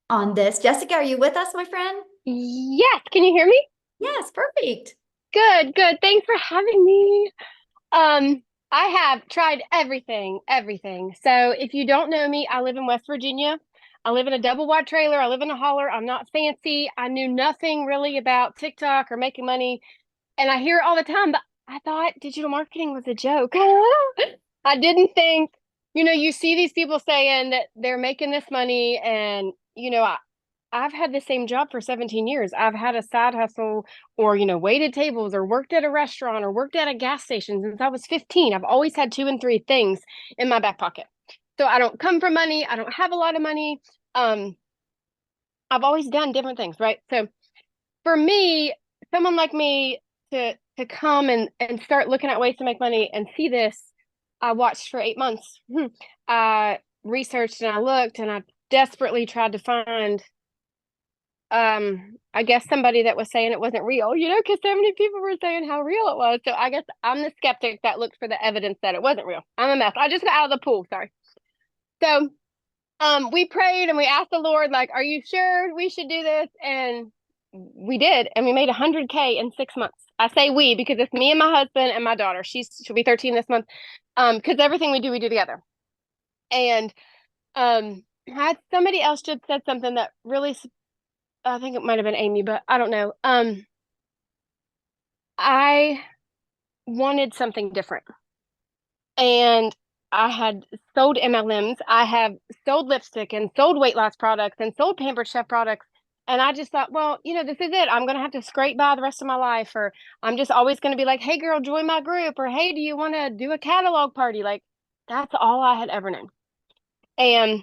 on this. Jessica, are you with us, my friend? Yes, can you hear me? Yes, perfect. Good. Thanks for having me. I have tried everything. So if you don't know me, I live in West Virginia. I live in a double wide trailer. I live in a holler. I'm not fancy. I knew nothing really about TikTok or making money. And I hear it all the time, but I thought digital marketing was a joke. I didn't think, you see these people saying that they're making this money, and, I've had the same job for 17 years. I've had a side hustle, or, waited tables, or worked at a restaurant, or worked at a gas station since I was 15. I've always had 2 and 3 things in my back pocket. So I don't come from money. I don't have a lot of money. I've always done different things, right? So for me, someone like me to come and start looking at ways to make money and see this, I watched for 8 months. I researched and I looked, and I desperately tried to find I guess somebody that was saying it wasn't real, because so many people were saying how real it was. So I guess I'm the skeptic that looked for the evidence that it wasn't real. I'm a mess. I just got out of the pool. Sorry. So we prayed and we asked the Lord, like, are you sure we should do this? And we did, and we made 100K in 6 months. I say we because it's me and my husband and my daughter. She'll be 13 this month. Because everything we do together. And had somebody else just said something that really, I think it might have been Amy, but I don't know. I wanted something different. And I had sold MLMs. I have sold lipstick and sold weight loss products and sold Pampered Chef products. And I just thought, well, this is it. I'm going to have to scrape by the rest of my life. Or I'm just always going to be like, hey, girl, join my group. Or hey, do you want to do a catalog party? Like, that's all I had ever known. And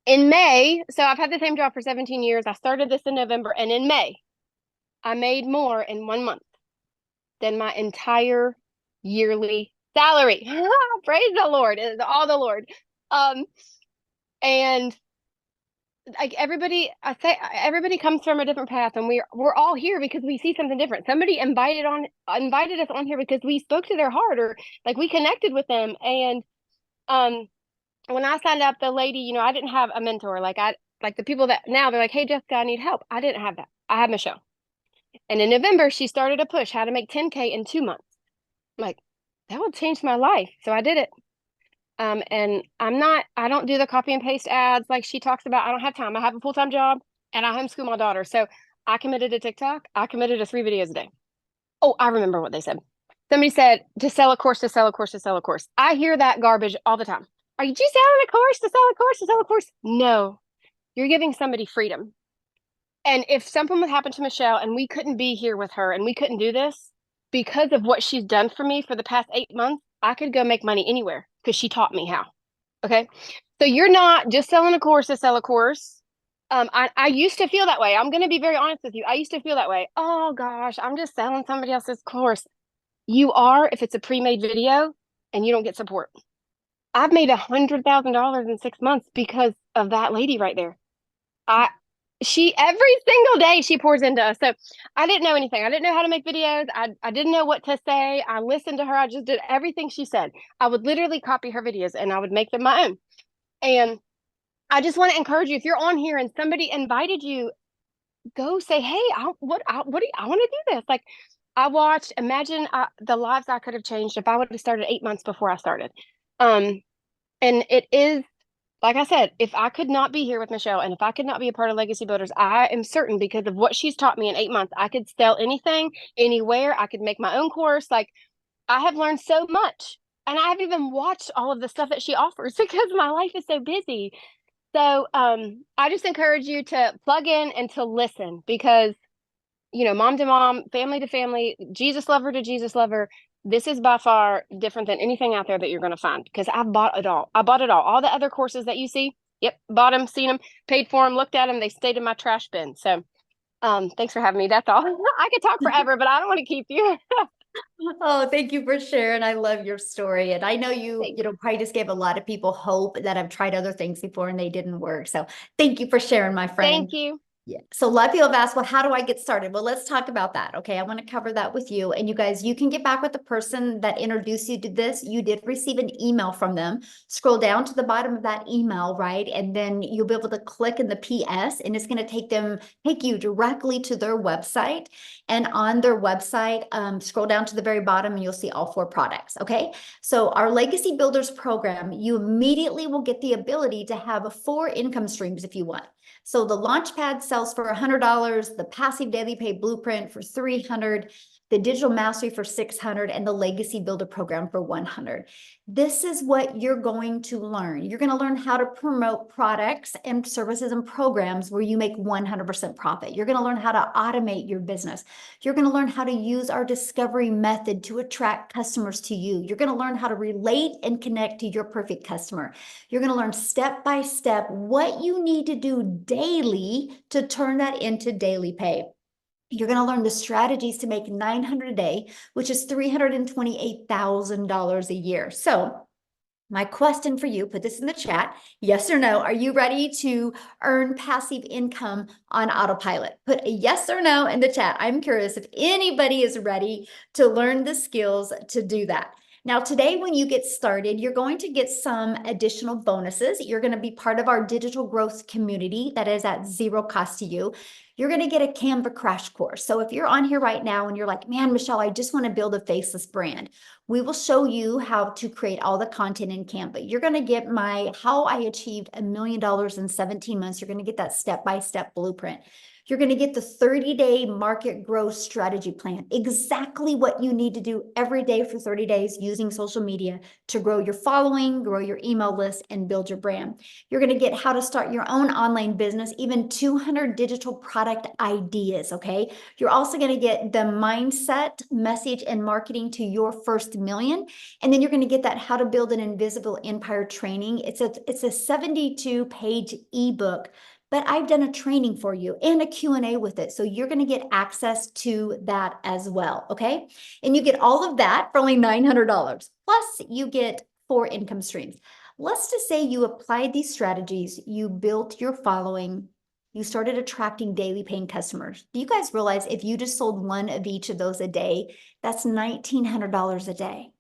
in May, so I've had the same job for 17 years. I started this in November. And in May, I made more in 1 month than my entire yearly salary. Praise the Lord. It is all the Lord. And like everybody comes from a different path, and we're all here because we see something different. Somebody invited us on here because we spoke to their heart, or like we connected with them. And when I signed up, the lady, I didn't have a mentor. Like the people that now they're like, hey Jessica, I need help. I didn't have that. I had Michelle. And in November, she started a push how to make 10K in 2 months. I'm like, that would change my life. So I did it. And I don't do the copy and paste ads like she talks about. I don't have time. I have a full-time job and I homeschool my daughter. So I committed to TikTok. I committed to 3 videos a day. Oh, I remember what they said. Somebody said to sell a course, to sell a course, to sell a course. I hear that garbage all the time. Are you just selling a course to sell a course to sell a course? No, you're giving somebody freedom. And if something would happen to Michelle and we couldn't be here with her and we couldn't do this because of what she's done for me for the past 8 months, I could go make money anywhere because she taught me how. Okay. So you're not just selling a course to sell a course. I used to feel that way. I'm going to be very honest with you. I used to feel that way. Oh gosh, I'm just selling somebody else's course. You are if it's a pre-made video and you don't get support. I've made $100,000 in 6 months because of that lady right there. She every single day she pours into us. So I didn't know anything. I didn't know how to make videos. I didn't know what to say. I listened to her. I just did everything she said. I would literally copy her videos and I would make them my own. And I just want to encourage you, if you're on here and somebody invited you, go say, hey, I want to do this. Like I watched, imagine the lives I could have changed if I would have started 8 months before I started. And it is, like I said, if I could not be here with Michelle and if I could not be a part of Legacy Builders, I am certain because of what she's taught me in 8 months, I could sell anything, anywhere. I could make my own course. Like I have learned so much. And I have even watched all of the stuff that she offers because my life is so busy. So I just encourage you to plug in and to listen because, mom to mom, family to family, Jesus lover to Jesus lover. This is by far different than anything out there that you're going to find because I've bought it all. I bought it all. All the other courses that you see, yep, bought them, seen them, paid for them, looked at them. They stayed in my trash bin. So thanks for having me. That's all. I could talk forever, but I don't want to keep you. Oh, thank you for sharing. I love your story. And I know you probably just gave a lot of people hope that have tried other things before and they didn't work. So thank you for sharing, my friend. Thank you. Yeah. So a lot of people have asked, well, how do I get started? Well, let's talk about that. Okay. I want to cover that with you. And you guys, you can get back with the person that introduced you to this. You did receive an email from them. Scroll down to the bottom of that email, right? And then you'll be able to click in the PS and it's going to take you directly to their website. And on their website, scroll down to the very bottom and you'll see all 4 products. Okay. So our Legacy Builders program, you immediately will get the ability to have 4 income streams if you want. So the Launchpad sells for $100, the Passive Daily Pay Blueprint for $300, the Digital Mastery for $600, and the Legacy Builder Program for $100. This is what you're going to learn. You're going to learn how to promote products and services and programs where you make 100% profit. You're going to learn how to automate your business. You're going to learn how to use our discovery method to attract customers to you. You're going to learn how to relate and connect to your perfect customer. You're going to learn step by step what you need to do daily to turn that into daily pay. You're going to learn the strategies to make $900 a day, which is $328,000 a year. So my question for you, put this in the chat, yes or no, are you ready to earn passive income on autopilot? Put a yes or no in the chat. I'm curious if anybody is ready to learn the skills to do that. Now, today, when you get started, you're going to get some additional bonuses. You're going to be part of our digital growth community that is at zero cost to you. You're going to get a Canva crash course. So if you're on here right now and you're like, man, Michelle, I just want to build a faceless brand, we will show you how to create all the content in Canva. You're going to get my how I achieved $1 million in 17 months. You're going to get that step-by-step blueprint. You're going to get the 30-day market growth strategy plan, exactly what you need to do every day for 30 days using social media to grow your following, grow your email list, and build your brand. You're going to get how to start your own online business, even 200 digital product ideas, okay? You're also going to get the mindset, message, and marketing to your first million. And then you're going to get that how to build an invisible empire training. It's a 72-page ebook, but I've done a training for you and a Q&A with it. So you're going to get access to that as well, okay? And you get all of that for only $900. Plus, you get 4 income streams. Let's just say you applied these strategies, you built your following, you started attracting daily paying customers. Do you guys realize if you just sold one of each of those a day, that's $1,900 a day?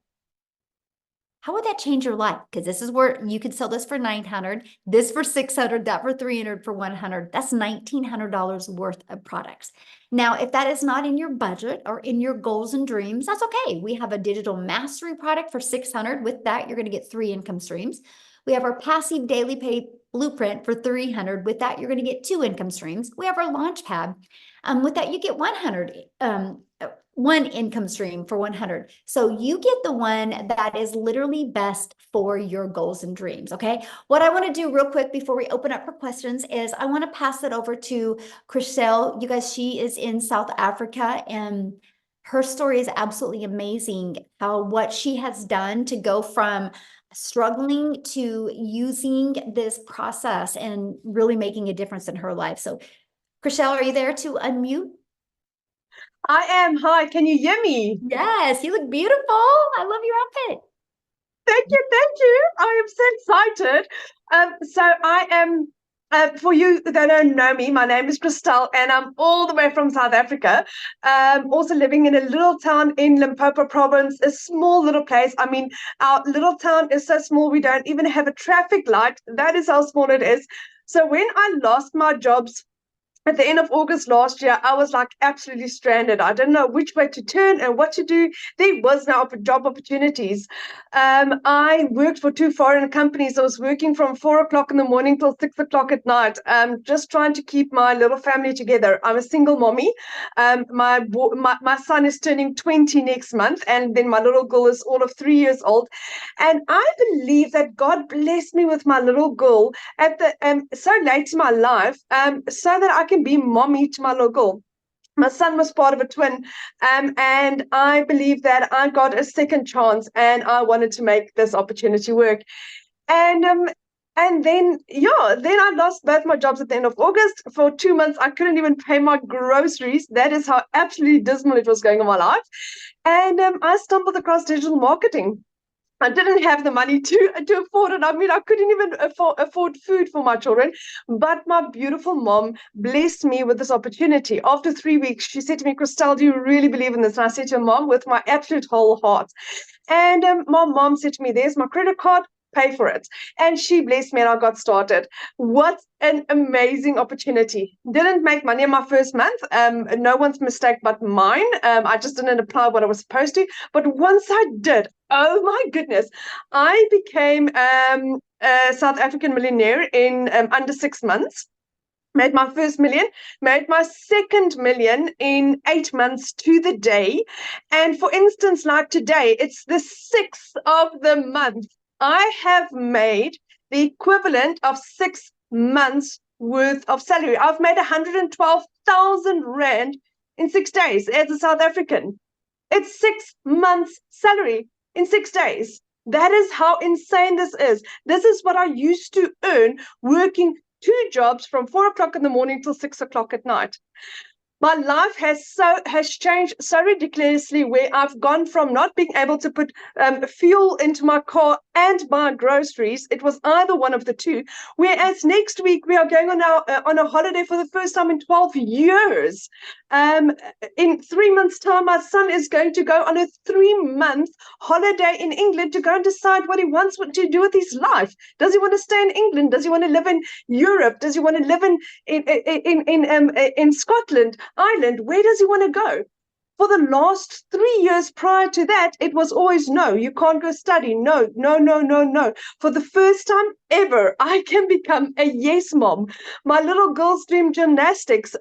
How would that change your life? Because this is where you could sell this for $900, this for $600, that for $300, for $100. That's $1,900 worth of products. Now, if that is not in your budget or in your goals and dreams, that's okay. We have a digital mastery product for $600. With that, you're going to get 3 income streams. We have our passive daily pay blueprint for $300. With that, you're going to get 2 income streams. We have our launch pad. With that, you get 1 income stream for $100. So you get the one that is literally best for your goals and dreams, okay? What I want to do real quick before we open up for questions is I want to pass it over to Chriselle. You guys, she is in South Africa, and her story is absolutely amazing, how what she has done to go from struggling to using this process and really making a difference in her life. So Chriselle, are you there to unmute? I am. Hi, can you hear me? Yes, you look beautiful. I love your outfit. Thank you, thank you. I am so excited. So I am, for you that don't know me, my name is Christelle, and I'm all the way from South Africa. Also living in a little town in Limpopo province, a small little place. I mean, our little town is so small, we don't even have a traffic light. That is how small it is. So when I lost my jobs at the end of August last year, I was like absolutely stranded. I didn't know which way to turn and what to do. There was no job opportunities. I worked for 2 foreign companies. I was working from 4 o'clock in the morning till 6 o'clock at night, just trying to keep my little family together. I'm a single mommy. My son is turning 20 next month, and then my little girl is all of 3 years old. And I believe that God blessed me with my little girl at the so late in my life, so that I can be mommy to my little girl. My son was part of a twin, and I believe that I got a second chance, and I wanted to make this opportunity work. And then I lost both my jobs at the end of August. For 2 months, I couldn't even pay my groceries. That is how absolutely dismal it was going in my life. And I stumbled across digital marketing. I didn't have the money to afford it. I mean, I couldn't even afford food for my children. But my beautiful mom blessed me with this opportunity. After 3 weeks, she said to me, Christelle, do you really believe in this? And I said to her, Mom, with my absolute whole heart. And my mom said to me, there's my credit card, pay for it. And she blessed me and I got started. What an amazing opportunity. Didn't make money in my first month. No one's mistake but mine. I just didn't apply what I was supposed to. But once I did, oh my goodness, I became a South African millionaire in under 6 months. Made my first million, made my second million in 8 months to the day. And for instance, like today, it's the 6th of the month. I have made the equivalent of 6 months worth of salary. I've made 112,000 Rand in 6 days as a South African. It's 6 months salary in 6 days. That is how insane this is. This is what I used to earn working 2 jobs from 4 o'clock in the morning till 6 o'clock at night. My life has changed so ridiculously, where I've gone from not being able to put fuel into my car and buy groceries. It was either one of the two. Whereas next week we are going on a holiday for the first time in 12 years. In 3 months' time, my son is going to go on a 3-month holiday in England to go and decide what he wants to do with his life. Does he want to stay in England? Does he want to live in Europe? Does he want to live in Scotland, Ireland? Where does he want to go? For the last 3 years prior to that, it was always no, you can't go study. No, no, no, no, no. For the first time ever, I can become a yes mom. My little girl's dream gymnastics.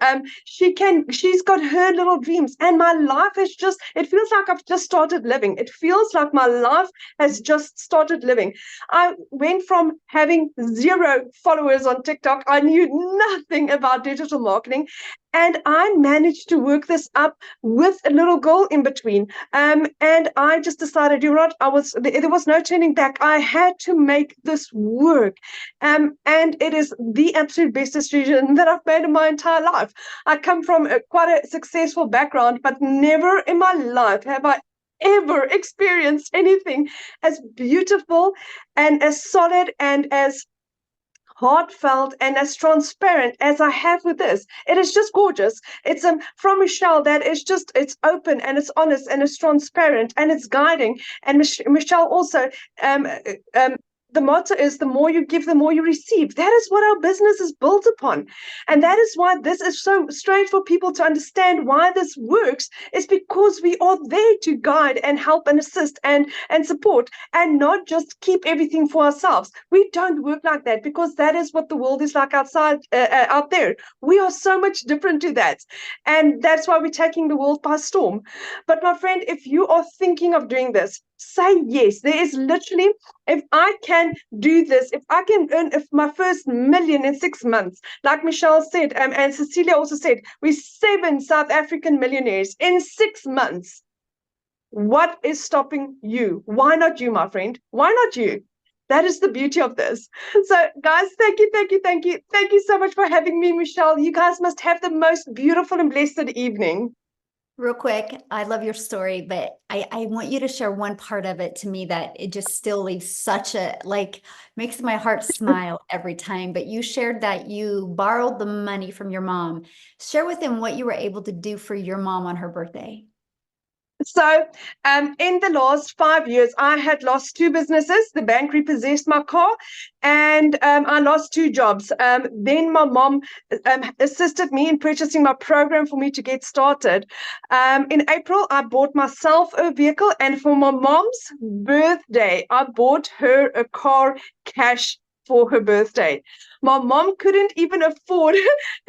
She's got her little dreams, and my life is just, it feels like I've just started living. It feels like my life has just started living. I went from having 0 followers on TikTok. I knew nothing about digital marketing. And I managed to work this up with a little girl in between. And I just decided, you know what, there was no turning back. I had to make this work. And it is the absolute best decision that I've made in my entire life. I come from quite a successful background, but never in my life have I ever experienced anything as beautiful and as solid and as heartfelt and as transparent as I have with this. It is just gorgeous. It's from Michelle that is just, it's open and it's honest and it's transparent and it's guiding. And Michelle also the motto is the more you give, the more you receive. That is what our business is built upon. And that is why this is so strange for people to understand why this works, is because we are there to guide and help and assist and support, and not just keep everything for ourselves. We don't work like that, because that is what the world is like outside, out there. We are so much different to that. And that's why we're taking the world by storm. But my friend, if you are thinking of doing this, say yes. There is literally, if I can do this, if I can earn my first million in 6 months, like Michelle said, and Cecilia also said, we're 7 South African millionaires in 6 months. What is stopping you? Why not you, my friend? Why not you? That is the beauty of this. So guys, thank you, thank you, thank you. Thank you so much for having me, Michelle. You guys must have the most beautiful and blessed evening. Real quick, I love your story, but I want you to share one part of it to me that it just still leaves such a, like, makes my heart smile every time. But you shared that you borrowed the money from your mom. Share with them what you were able to do for your mom on her birthday. So in the last 5 years, I had lost 2 businesses. The bank repossessed my car, and I lost 2 jobs. Then my mom assisted me in purchasing my program for me to get started. In April, I bought myself a vehicle, and for my mom's birthday, I bought her a car cash for her birthday. My mom couldn't even afford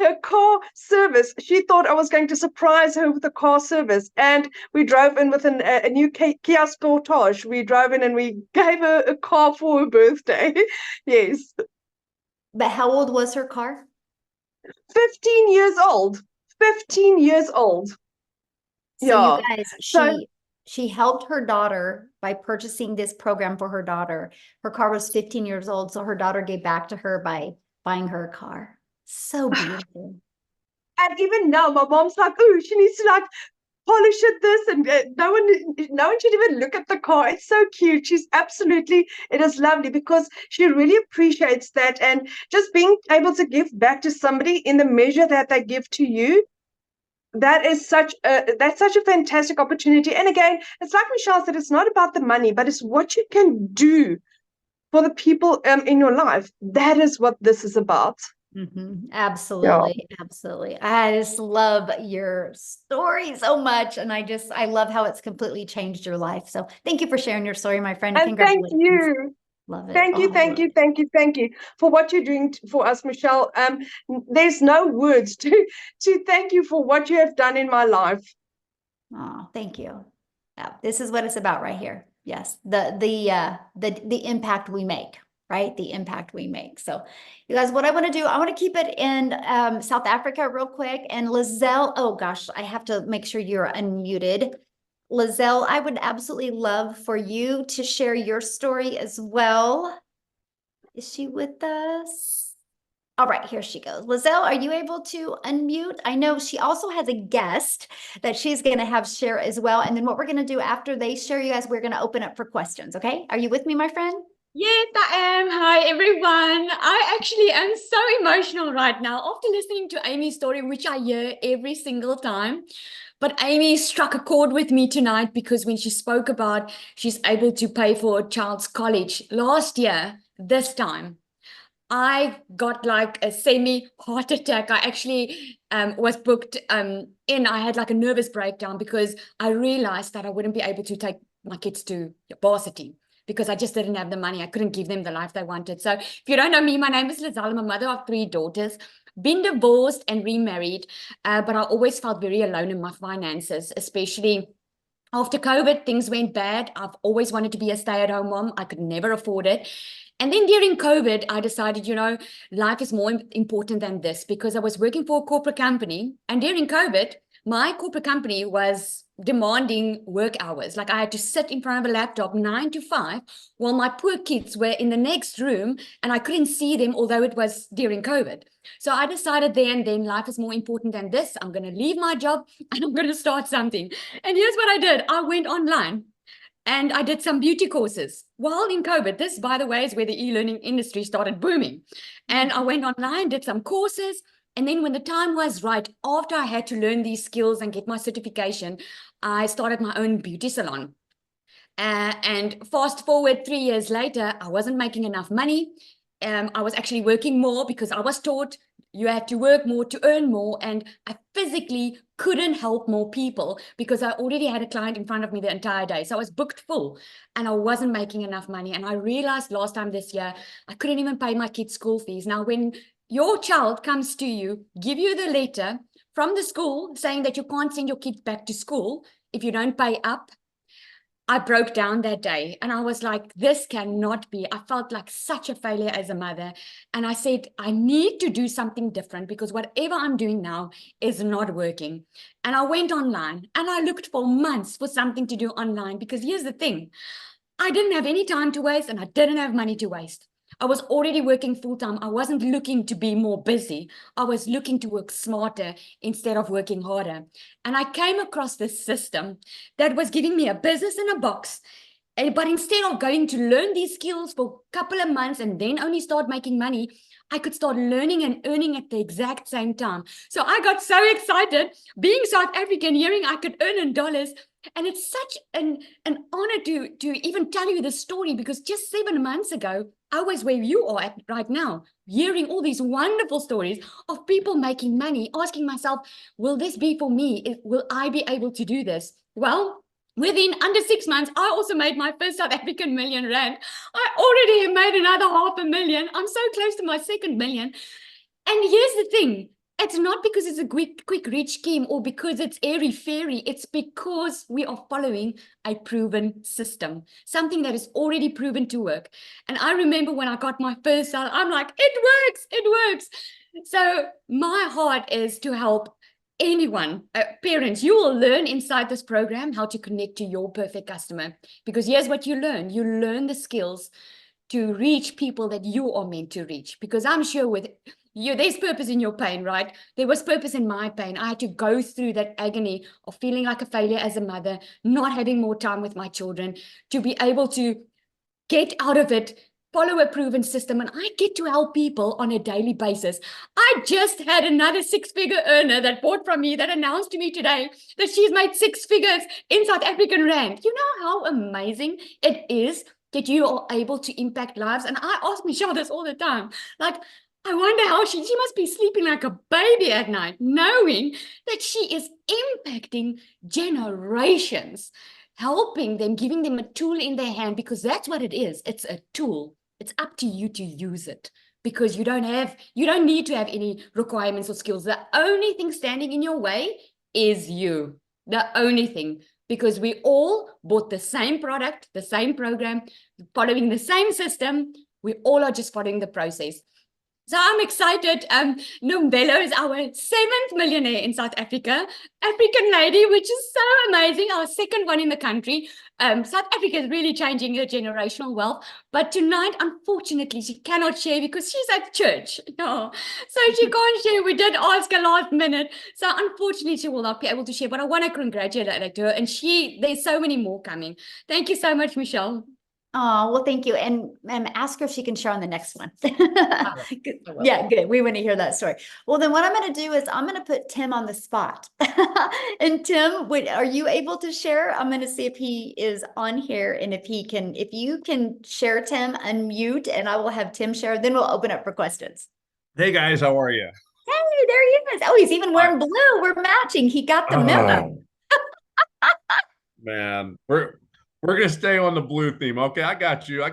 her car service. She thought I was going to surprise her with a car service. And we drove in with a new Kia Sportage. We drove in and we gave her a car for her birthday. Yes. But how old was her car? 15 years old. 15 years old. So Yeah. you guys, So she helped her daughter by purchasing this program for her daughter. Her car was 15 years old, so her daughter gave back to her by buying her a car. So beautiful. and even now, my mom's like, oh, she needs to like polish it this, and no one should even look at the car. It's so cute. She's absolutely, it is lovely, because she really appreciates that, and just being able to give back to somebody in the measure that they give to you. That's such a fantastic opportunity. And again, it's like Michelle said, it's not about the money, but it's what you can do for the people in your life. That is what this is about. Absolutely. Absolutely. I just love your story so much. And I love how it's completely changed your life. So thank you for sharing your story, my friend. And thank Congratulations. you. Love it. Thank you, Oh, thank you, thank you, thank you for what you're doing for us, Michelle. There's no words to thank you for what you have done in my life. oh, thank you. Yeah, this is what it's about right here. Yes. The impact we make, right? The impact we make. So you guys, what I want to do, I want to keep it in South Africa real quick. And Lizelle, oh gosh, I have to make sure you're unmuted. Lizelle, I would absolutely love for you to share your story as well. Is she with us? All right, here she goes. Lizelle, are you able to unmute? I know she also has a guest that she's going to have share as well. And then what we're going to do after they share, you guys, we're going to open up for questions. Okay. Are you with me, my friend? Yes, I am. Hi, everyone. I actually am so emotional right now after listening to Amy's story, which I hear every single time. But Amy struck a chord with me tonight because when she spoke about she's able to pay for a child's college last year, this time, I got like a semi heart attack. I actually was booked in. I had like a nervous breakdown because I realized that I wouldn't be able to take my kids to varsity because I just didn't have the money. I couldn't give them the life they wanted. So if you don't know me, my name is Lizelle. I'm a mother of 3 daughters, been divorced and remarried, but I always felt very alone in my finances, especially after COVID, things went bad. I've always wanted to be a stay-at-home mom. I could never afford it. And then during COVID, I decided, life is more important than this because I was working for a corporate company. And during COVID, my corporate company was demanding work hours. Like I had to sit in front of a laptop 9 to 5 while my poor kids were in the next room and I couldn't see them, although it was during COVID. So I decided then life is more important than this. I'm going to leave my job and I'm going to start something. And here's what I did. I went online and I did some beauty courses while in COVID. This, by the way, is where the e-learning industry started booming. And I went online, did some courses. And then when the time was right, after I had to learn these skills and get my certification, I started my own beauty salon. And fast forward 3 years later, I wasn't making enough money. I was actually working more because I was taught you had to work more to earn more. And I physically couldn't help more people because I already had a client in front of me the entire day. So I was booked full and I wasn't making enough money. And I realized last time this year, I couldn't even pay my kids' school fees. Now, when your child comes to you, give you the letter from the school saying that you can't send your kids back to school if you don't pay up, I broke down that day and I was like, this cannot be. I felt like such a failure as a mother. And I said, I need to do something different because whatever I'm doing now is not working. And I went online and I looked for months for something to do online because here's the thing. I didn't have any time to waste and I didn't have money to waste. I was already working full time. I wasn't looking to be more busy. I was looking to work smarter instead of working harder. And I came across this system that was giving me a business in a box. But instead of going to learn these skills for a couple of months and then only start making money, I could start learning and earning at the exact same time. So I got so excited being South African, hearing I could earn in dollars. And it's such an honor to even tell you this story because just 7 months ago, I was where you are at right now, hearing all these wonderful stories of people making money, asking myself, will this be for me? Will I be able to do this? Well, within under 6 months, I also made my first South African million rand. I already have made another 500,000. I'm so close to my second million. And here's the thing. It's not because it's a quick rich scheme or because it's airy fairy. It's because we are following a proven system, something that is already proven to work. And I remember when I got my first sale, I'm like, it works. So my heart is to help anyone, parents. You will learn inside this program how to connect to your perfect customer. Because here's what you learn. You learn the skills to reach people that you are meant to reach. Because I'm sure with you, there's purpose in your pain, right? There was purpose in my pain. I had to go through that agony of feeling like a failure as a mother, not having more time with my children, to be able to get out of it, follow a proven system, and I get to help people on a daily basis. I just had another 6-figure earner that bought from me that announced to me today that she's made 6 figures in South African rand. You know how amazing it is that you are able to impact lives? And I ask Michelle this all the time. Like, I wonder how she must be sleeping like a baby at night, knowing that she is impacting generations, helping them, giving them a tool in their hand, because that's what it is. It's a tool. It's up to you to use it because you don't need to have any requirements or skills. The only thing standing in your way is you. The only thing, because we all bought the same product, the same program, following the same system. We all are just following the process. So I'm excited. Nombelo is our 7th millionaire in South Africa, African lady, which is so amazing. Our second one in the country. South Africa is really changing her generational wealth. But tonight, unfortunately, she cannot share because she's at church. No. So she can't share. We did ask her last minute. So unfortunately, she will not be able to share. But I want to congratulate her. And there's so many more coming. Thank you so much, Michelle. Oh, well, thank you. And ask her if she can share on the next one. I will. Yeah, good. We want to hear that story. Well, then what I'm going to do is I'm going to put Tim on the spot. And Tim, are you able to share? I'm going to see if he is on here and if you can share, Tim, unmute, and I will have Tim share. Then we'll open up for questions. Hey guys, how are you? Hey, there he is. Oh, he's even wearing blue. We're matching. He got the memo. Man, we're gonna stay on the blue theme. Okay, I got you.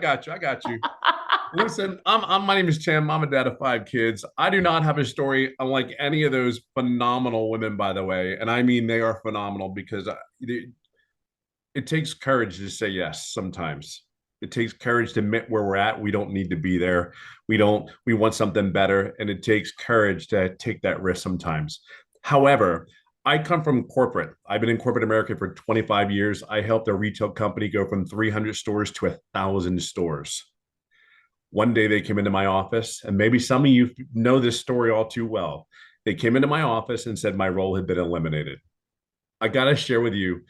Listen, my name is Tim. I'm a dad of 5 kids. I do not have a story unlike any of those phenomenal women, by the way, and I mean they are phenomenal because it takes courage to say yes sometimes. It takes courage to admit where we're at. We don't need to be there. We want something better. And it takes courage to take that risk sometimes. However, I come from corporate. I've been in corporate America for 25 years. I helped a retail company go from 300 stores to 1,000 stores. One day they came into my office, and maybe some of you know this story all too well. They came into my office and said my role had been eliminated. I got to share with you,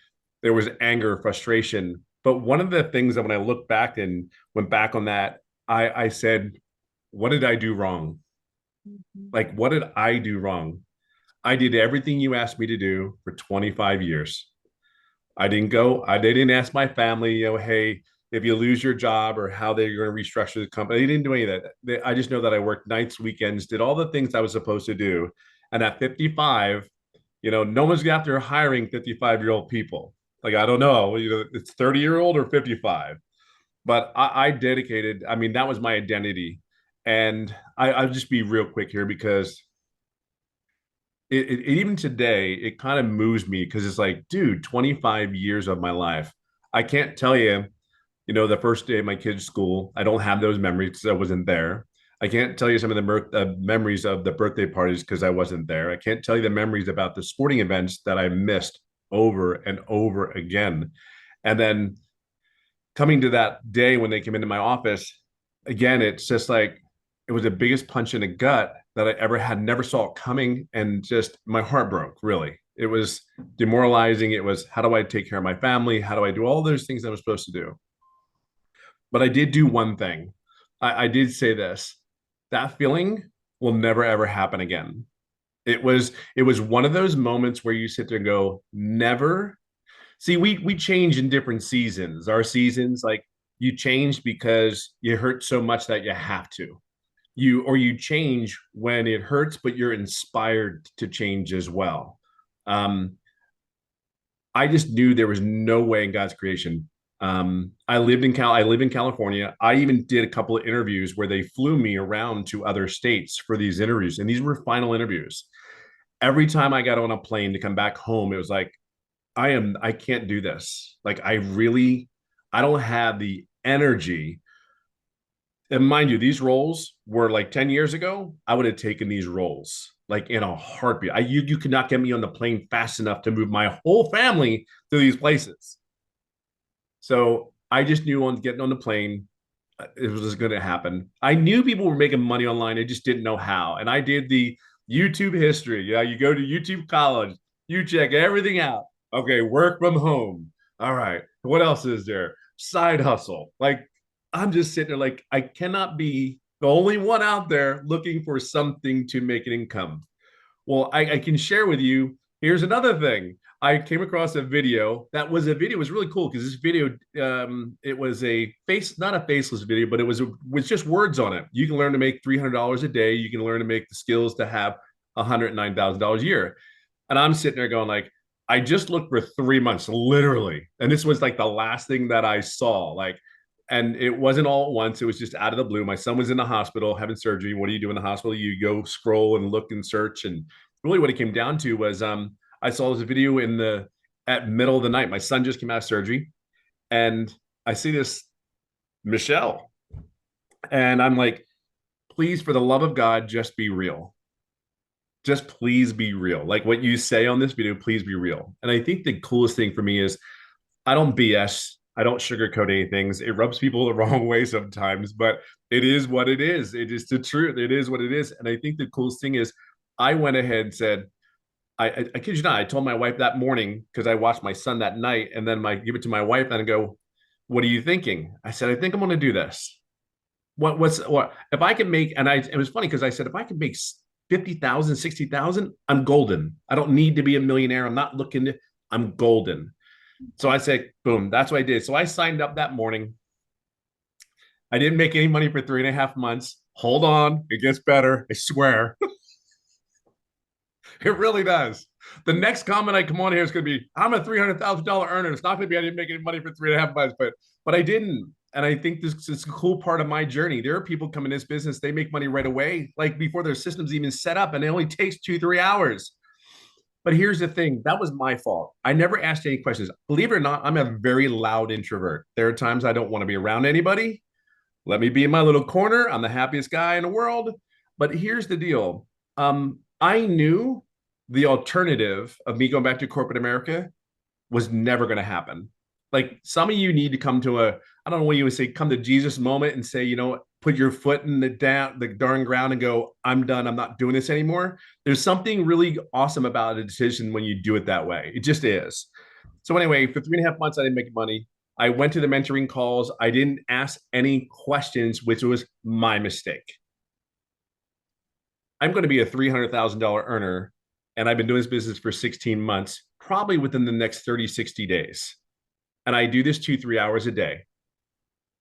there was anger, frustration. But one of the things that when I look back and went back on that, I said, what did I do wrong? Like, what did I do wrong? I did everything you asked me to do for 25 years. They didn't ask my family, hey, if you lose your job or how they're going to restructure the company. They didn't do any of that. I just know that I worked nights, weekends, did all the things I was supposed to do. And at 55, no one's after hiring 55-year-old people. Like, I don't know, it's 30-year-old or 55. But I dedicated, I mean, that was my identity. And I'll just be real quick here because even today, it kind of moves me because it's like, dude, 25 years of my life. I can't tell you, the first day of my kid's school, I don't have those memories because I wasn't there. I can't tell you some of the memories of the birthday parties because I wasn't there. I can't tell you the memories about the sporting events that I missed over and over again. And then coming to that day when they came into my office, again, it's just like it was the biggest punch in the gut that I ever had, never saw it coming. And just my heart broke, really. It was demoralizing. It was, how do I take care of my family? How do I do all those things I was supposed to do? But I did do one thing. I did say this, that feeling will never, ever happen again. It was one of those moments where you sit there and go, never. See, we change in different seasons. Our seasons, like you change because you hurt so much that you have to. You change when it hurts, but you're inspired to change as well. I just knew there was no way in God's creation. I live in California. I even did a couple of interviews where they flew me around to other states for these interviews, and these were final interviews. Every time I got on a plane to come back home, it was like, I can't do this. Like, I don't have the energy. And mind you, these roles were like 10 years ago, I would have taken these roles like in a heartbeat. You could not get me on the plane fast enough to move my whole family to these places. So I just knew on getting on the plane, it was going to happen. I knew people were making money online. I just didn't know how. And I did the YouTube history. Yeah, you go to YouTube College, you check everything out. Okay, work from home. All right. What else is there? Side hustle. Like, I'm just sitting there like, I cannot be the only one out there looking for something to make an income. Well, I can share with you. Here's another thing. I came across a video. It was really cool because this video, it was not a faceless video, but it was just words on it. You can learn to make $300 a day. You can learn to make the skills to have $109,000 a year. And I'm sitting there going like, I just looked for 3 months, literally. And this was like the last thing that I saw. And it wasn't all at once. It was just out of the blue. My son was in the hospital having surgery. What do you do in the hospital? You go scroll and look and search. And really what it came down to was I saw this video at middle of the night. My son just came out of surgery. And I see this Michelle. And I'm like, please, for the love of God, just be real. Just please be real. Like what you say on this video, please be real. And I think the coolest thing for me is I don't BS. I don't sugarcoat anything. It rubs people the wrong way sometimes, but it is what it is. It is the truth. It is what it is. And I think the coolest thing is I went ahead and said, I kid you not, I told my wife that morning because I watched my son that night and then give it to my wife and I go, what are you thinking? I said, I think I'm going to do this. What if I can make, and it was funny because I said, if I could make 50,000, 60,000, I'm golden. I don't need to be a millionaire. I'm not looking to, I'm golden. So I said, boom, that's what I did. So I signed up that morning. I didn't make any money for 3.5 months. Hold on, it gets better. I swear. It really does. The next comment I come on here is going to be, I'm a $300,000 earner. It's not going to be, I didn't make any money for 3.5 months, but I didn't. And I think this is a cool part of my journey. There are people come in this business, they make money right away, like before their system's even set up, and it only takes 2-3 hours. But here's the thing, that was my fault. I never asked any questions. Believe it or not, I'm a very loud introvert. There are times I don't want to be around anybody. Let me be in my little corner. I'm the happiest guy in the world. But here's the deal. I knew the alternative of me going back to corporate America was never going to happen. Like some of you need to come to I don't know what you would say, come to Jesus moment and say, you know, put your foot in the darn ground and go, I'm done. I'm not doing this anymore. There's something really awesome about a decision when you do it that way. It just is. So anyway, for 3.5 months, I didn't make money. I went to the mentoring calls. I didn't ask any questions, which was my mistake. I'm going to be a $300,000 earner, and I've been doing this business for 16 months, probably within the next 30, 60 days. And I do this 2-3 hours a day.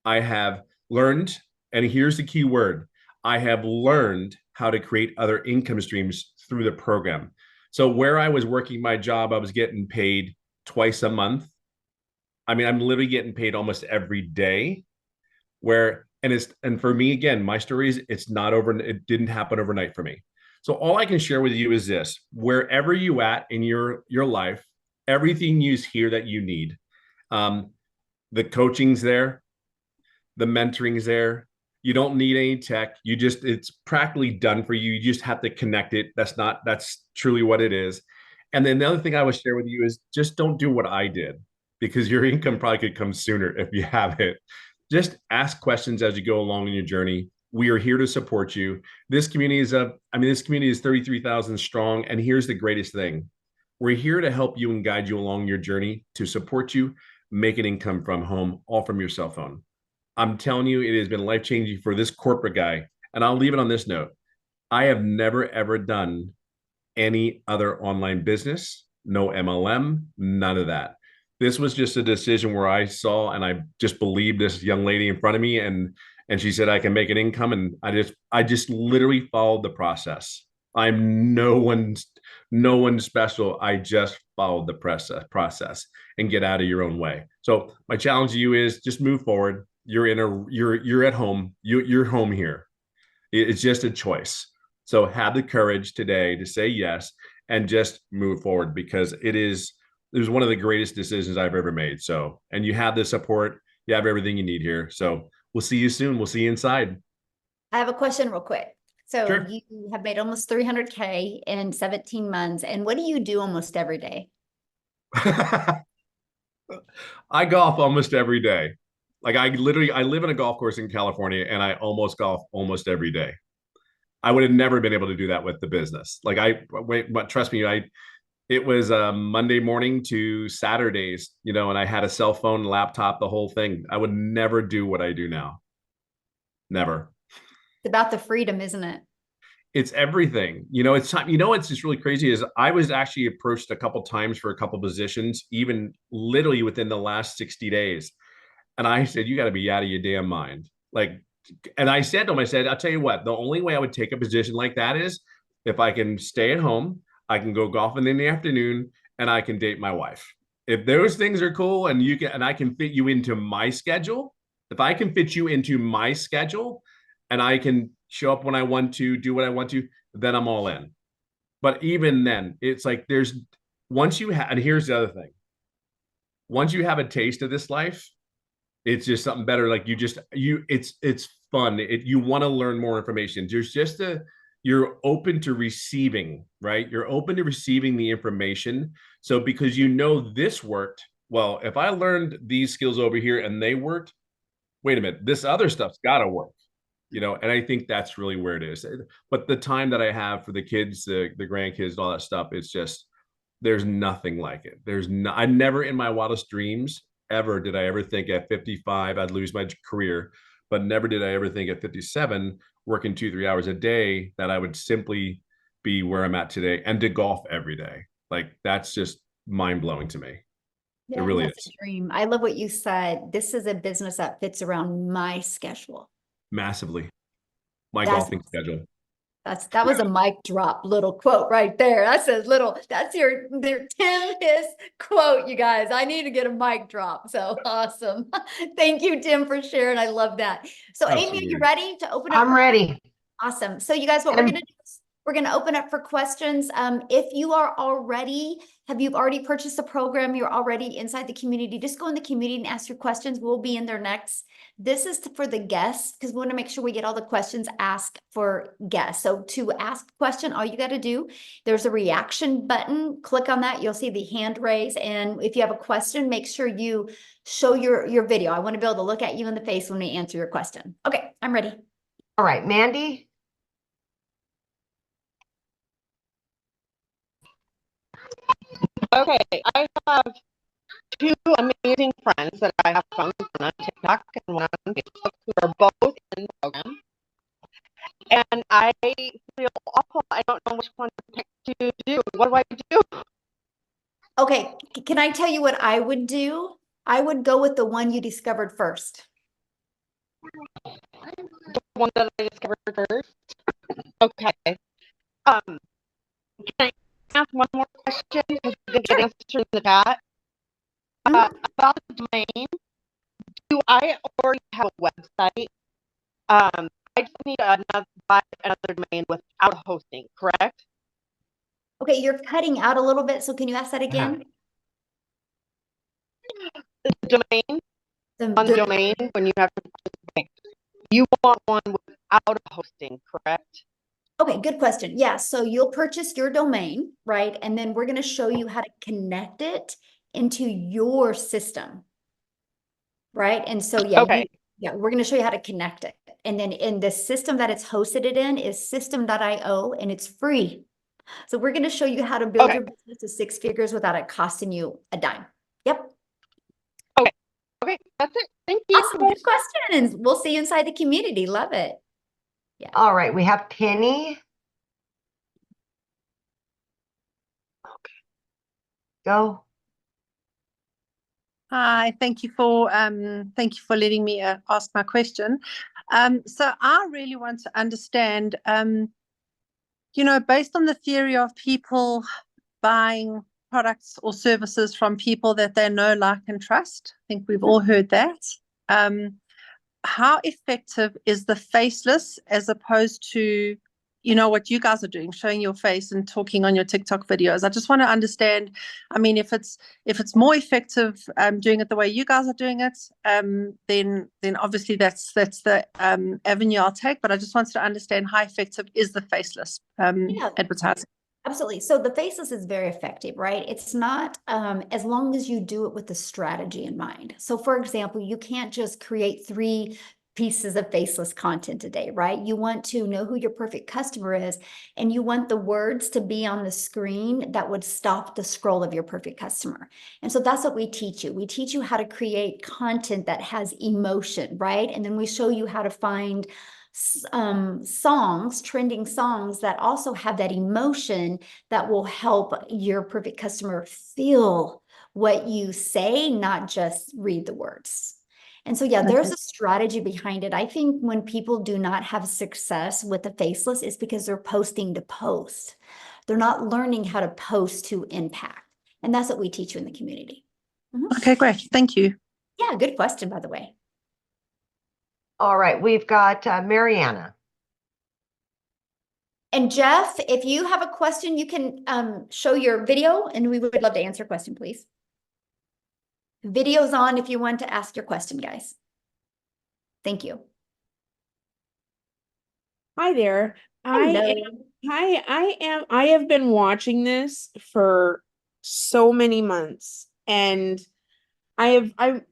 I have learned, and here's the key word, I have learned how to create other income streams through the program. So where I was working my job, I was getting paid twice a month. I mean, I'm literally getting paid almost every day. And for me, again, my story is it's not over. It didn't happen overnight for me. So all I can share with you is this: wherever you at in your life, everything you hear that you need, the coaching's there, the mentoring's there. You don't need any tech. It's practically done for you. You just have to connect it. That's truly what it is. And then the other thing I would share with you is just don't do what I did, because your income probably could come sooner if you have it. Just ask questions as you go along in your journey. We are here to support you. This community is 33,000 strong. And here's the greatest thing. We're here to help you and guide you along your journey, to support you, make an income from home, all from your cell phone. I'm telling you, it has been life-changing for this corporate guy. And I'll leave it on this note. I have never, ever done any other online business, no MLM, none of that. This was just a decision where I saw and I just believed this young lady in front of me, and she said I can make an income, and I just literally followed the process. I'm no one special. I just followed the process and get out of your own way. So my challenge to you is just move forward. You're at home. You're home here. It's just a choice. So have the courage today to say yes and just move forward, because it was one of the greatest decisions I've ever made. So, and you have the support, you have everything you need here. So we'll see you soon. We'll see you inside. I have a question real quick. So Sure. You have made almost 300K in 17 months. And what do you do almost every day? I golf almost every day. Like I live in a golf course in California, and I almost golf almost every day. I would have never been able to do that with the business. But trust me, it was Monday morning to Saturdays, and I had a cell phone, laptop, the whole thing. I would never do what I do now. Never. It's about the freedom, isn't it? It's everything. It's time. What's just really crazy is I was actually approached a couple times for a couple positions, even literally within the last 60 days. And I said, you got to be out of your damn mind. And I said to him, I'll tell you what, the only way I would take a position like that is if I can stay at home, I can go golfing in the afternoon, and I can date my wife. If those things are cool and I can fit you into my schedule, if I can fit you into my schedule and I can show up when I want to, do what I want to, then I'm all in. But even then, it's like and here's the other thing. Once you have a taste of this life, it's just something better. Like it's fun. You want to learn more information. You're open to receiving, right? You're open to receiving the information. So because this worked, well, if I learned these skills over here and they worked, wait a minute, this other stuff's got to work, and I think that's really where it is. But the time that I have for the kids, the grandkids, all that stuff, it's just, there's nothing like it. I never in my wildest dreams ever did I ever think at 55 I'd lose my career, but never did I ever think at 57, working 2-3 hours a day, that I would simply be where I'm at today and to golf every day. Like, that's just mind blowing to me. It Yeah, really that's is. a dream. I love what you said. This is a business that fits around my schedule. Massively. My That's golfing schedule. that was a mic drop little quote right there. That's your Tim Hiss quote, you guys. I need to get a mic drop. So awesome. Thank you, Tim, for sharing. I love that. So Amy, are you Absolutely. ready to open up? I'm ready. Awesome. So you guys, what we're gonna do is we're gonna open up for questions. If you are already, you've already purchased a program, you're already inside the community, just go in the community and ask your questions. We'll be in there next. This is for the guests, because we want to make sure we get all the questions asked for guests. So to ask a question, all you got to do, there's a reaction button. Click on that. You'll see the hand raise. And if you have a question, make sure you show your video. I want to be able to look at you in the face when we answer your question. Okay, I'm ready. All right, Mandy. Okay, I have two amazing friends that I have found, one on TikTok and one on Facebook, who are both in the program. And I feel awful. I don't know which one to pick to do. What do I do? Okay, can I tell you what I would do? I would go with the one you discovered first. The one that I discovered first. Okay. Can I ask one more question? Because I didn't get an answer in the chat. About the domain. Do I already have a website? I just need buy another domain without hosting, correct? Okay, you're cutting out a little bit, so can you ask that again? The domain, The domain, when you have you want one without a hosting, correct? Okay, good question. Yeah, so you'll purchase your domain, right? And then we're going to show you how to connect it into your system, right? And so, yeah, Okay. we're going to show you how to connect it. And then in the system that it's hosted it in is system.io, and it's free. So we're going to show you how to build your business to 6 figures without it costing you a dime. Yep. Okay, that's it. Thank you. Awesome. Good questions. We'll see you inside the community. Love it. Yeah. All right, we have Penny. Go. Hi, thank you for letting me ask my question. So I really want to understand, based on the theory of people buying products or services from people that they know, like, and trust. I think we've all heard that. How effective is the faceless as opposed to, what you guys are doing, showing your face and talking on your TikTok videos? I just want to understand. I mean, if it's more effective doing it the way you guys are doing it, then obviously that's the avenue I'll take. But I just wanted to understand, how effective is the faceless advertising? Absolutely. So the faceless is very effective, right? It's not as long as you do it with the strategy in mind. So for example, you can't just create 3 pieces of faceless content a day, right? You want to know who your perfect customer is, and you want the words to be on the screen that would stop the scroll of your perfect customer. And so that's what we teach you. We teach you how to create content that has emotion, right? And then we show you how to find songs, trending songs that also have that emotion that will help your perfect customer feel what you say, not just read the words. And so, yeah, there's a strategy behind it. I think when people do not have success with the faceless, it's because they're posting to post. They're not learning how to post to impact. And that's what we teach you in the community. Okay, great. Thank you. Yeah, good question, by the way. All right, we've got Mariana. And Jeff, if you have a question, you can show your video, and we would love to answer a question, please. Video's on if you want to ask your question, guys. Thank you. Hi there. Hello. I have been watching this for so many months, and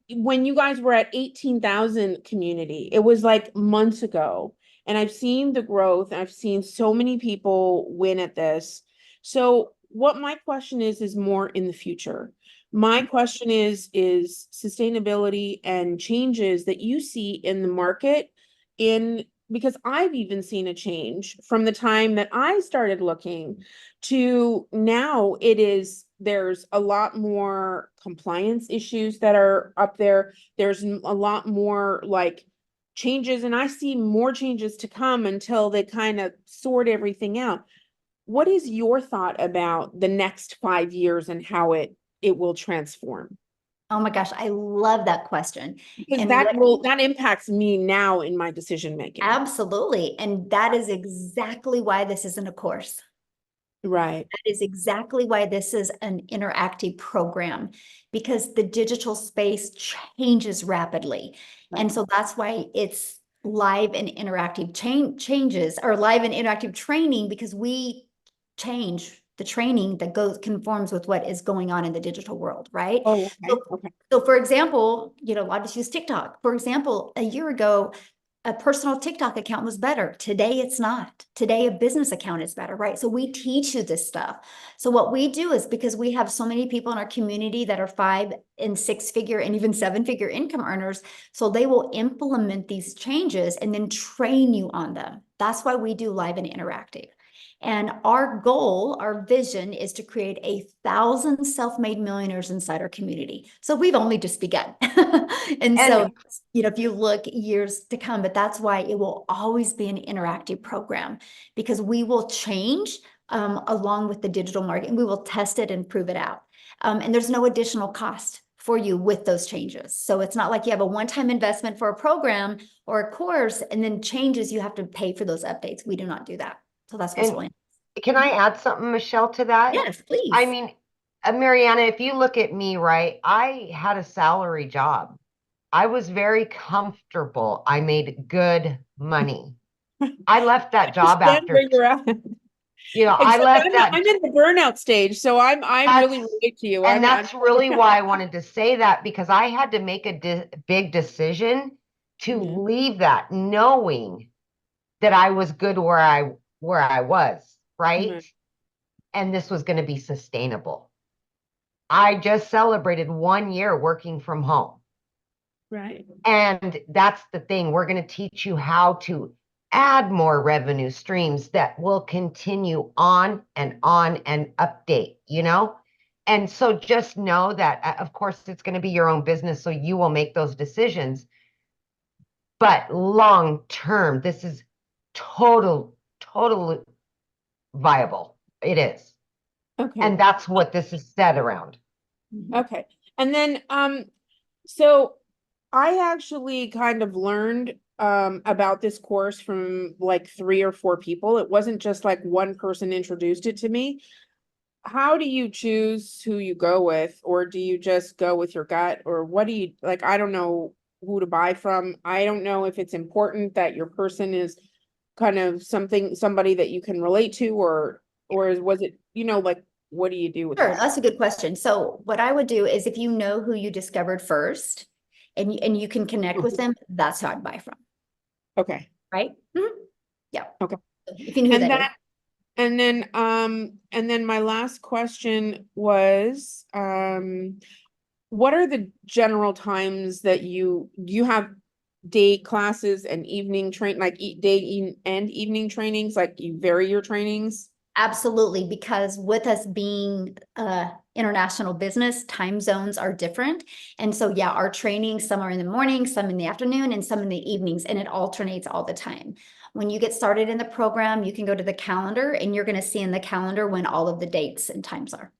when you guys were at 18,000 community, it was like months ago, and I've seen the growth, and I've seen so many people win at this. So what my question is more in the future. My question is sustainability and changes that you see in the market because I've even seen a change from the time that I started looking to now. There's a lot more compliance issues that are up there. There's a lot more like changes, and I see more changes to come until they kind of sort everything out. What is your thought about the next 5 years and how it will transform? Oh my gosh, I love that question. Because And that impacts me now in my decision making. absolutely. And that is exactly why this isn't a course. Right. That is exactly why this is an interactive program, because the digital space changes rapidly. Right. And so that's why it's live and interactive changes, or live and interactive training, because we change the training that conforms with what is going on in the digital world, right? Oh, okay. Okay. So for example, a lot of us use TikTok. For example, a year ago, a personal TikTok account was better. Today, it's not. Today, a business account is better, right? So we teach you this stuff. So what we do is, because we have so many people in our community that are 5 and 6 figure and even 7 figure income earners, so they will implement these changes and then train you on them. That's why we do live and interactive. And our goal, our vision, is to create 1,000 self-made millionaires inside our community. So we've only just begun. And so, if you look years to come, but that's why it will always be an interactive program, because we will change along with the digital market, and we will test it and prove it out. And there's no additional cost for you with those changes. So it's not like you have a one-time investment for a program or a course, and then changes, you have to pay for those updates. We do not do that. So that's what's really. Can I add something, Michelle, to that? Yes, please. I mean, Mariana, if you look at me, right, I had a salary job. I was very comfortable. I made good money. I left that job after, where you're at. I left that. I'm in the burnout stage, so I really relate to you. And that's really why I wanted to say that, because I had to make a big decision to leave that, knowing that I was good where I was, right? And this was going to be sustainable. I just celebrated 1 year working from home. Right. And that's the thing. We're going to teach you how to add more revenue streams that will continue on and update, And so just know that, of course, it's going to be your own business, so you will make those decisions. But long term, this is totally viable. It is. Okay. And that's what this is set around. Okay. And then, so I actually kind of learned about this course from like 3 or 4 people. It wasn't just like one person introduced it to me. How do you choose who you go with, or do you just go with your gut, or what do you like? I don't know who to buy from. I don't know if it's important that your person is kind of somebody that you can relate to, or was it, like, what do you do with Sure, that? that's a good question. So what I would do is, if you know who you discovered first and you can connect with them, that's who I'd buy from. Okay. Right? Yeah. Okay. If you knew who that is. And then my last question was, what are the general times that you have day classes and evening and evening trainings, like you vary your trainings? Absolutely, because with us being international business, time zones are different. And so, yeah, our training, some are in the morning, some in the afternoon, and some in the evenings, and it alternates all the time. When you get started in the program, you can go to the calendar, and you're going to see in the calendar when all of the dates and times are.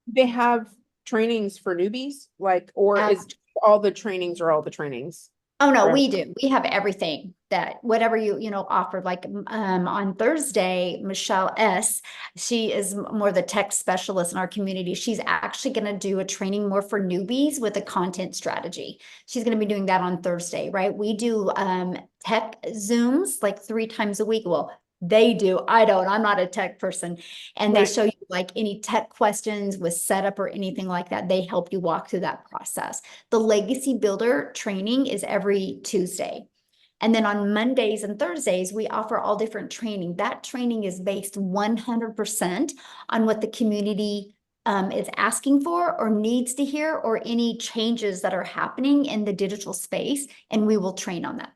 They have trainings for newbies, or is all the trainings or all the trainings? Oh no, we do. We have everything that whatever you offer. Like on Thursday, Michelle S. She is more the tech specialist in our community. She's actually going to do a training more for newbies with a content strategy. She's going to be doing that on Thursday, right? We do tech Zooms like 3 times a week. Well, they do. I don't. I'm not a tech person. And they show you like any tech questions with setup or anything like that. They help you walk through that process. The Legacy Builder training is every Tuesday. And then on Mondays and Thursdays, we offer all different training. That training is based 100% on what the community is asking for or needs to hear, or any changes that are happening in the digital space, and we will train on that.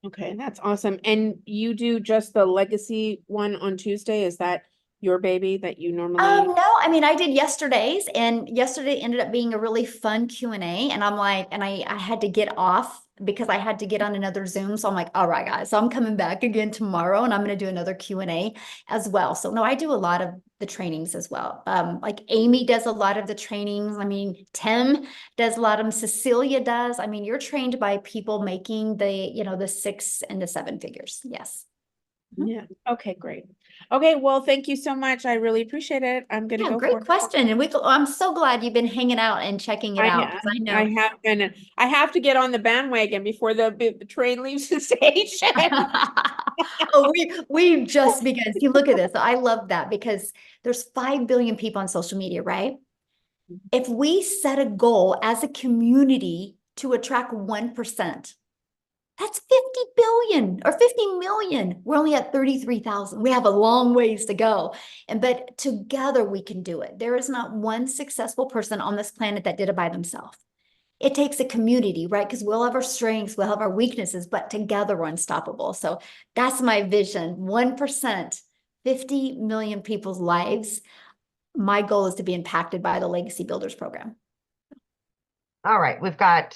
Okay, that's awesome. And you do just the legacy one on Tuesday? Is that your baby that you normally? No, I mean, I did yesterday's, and yesterday ended up being a really fun Q&A, and I'm like, and I had to get off because I had to get on another Zoom. So I'm like, all right, guys, so I'm coming back again tomorrow, and I'm going to do another Q&A as well. So no, I do a lot of the trainings as well. Like Amy does a lot of the trainings. I mean, Tim does a lot of them. Cecilia does. I mean, you're trained by people making the 6 and the 7 figures. Yes. Yeah. Okay, great. Okay, well, thank you so much. I really appreciate it. I'm gonna Yeah, go great for it. question. And I'm so glad you've been hanging out and checking it out, 'cause I know. I have been. I have to get on the bandwagon before the train leaves the station. Oh, we just begun. See, look at this. I love that because there's 5 billion people on social media, right? If we set a goal as a community to attract 1%, that's 50 billion or 50 million. We're only at 33,000. We have a long ways to go. But together we can do it. There is not one successful person on this planet that did it by themselves. It takes a community, right? Because we'll have our strengths, we'll have our weaknesses, but together we're unstoppable. So that's my vision. 1%, 50 million people's lives. My goal is to be impacted by the Legacy Builders program. All right, we've got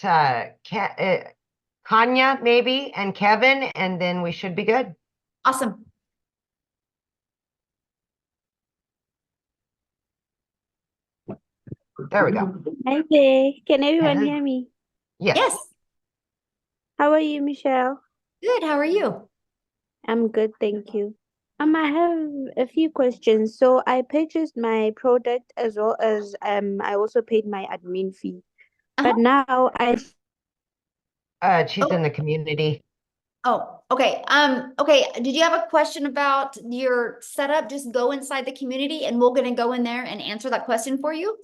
Kanya maybe and Kevin, and then we should be good. Awesome. There we go. Hi there. Can everyone Hello. hear me? Yes. Yes. How are you, Michelle? Good. How are you? I'm good, thank you. I have a few questions. So I purchased my product as well as I also paid my admin fee. But now She's in the community. Oh, okay. Okay. Did you have a question about your setup? Just go inside the community and we're gonna go in there and answer that question for you.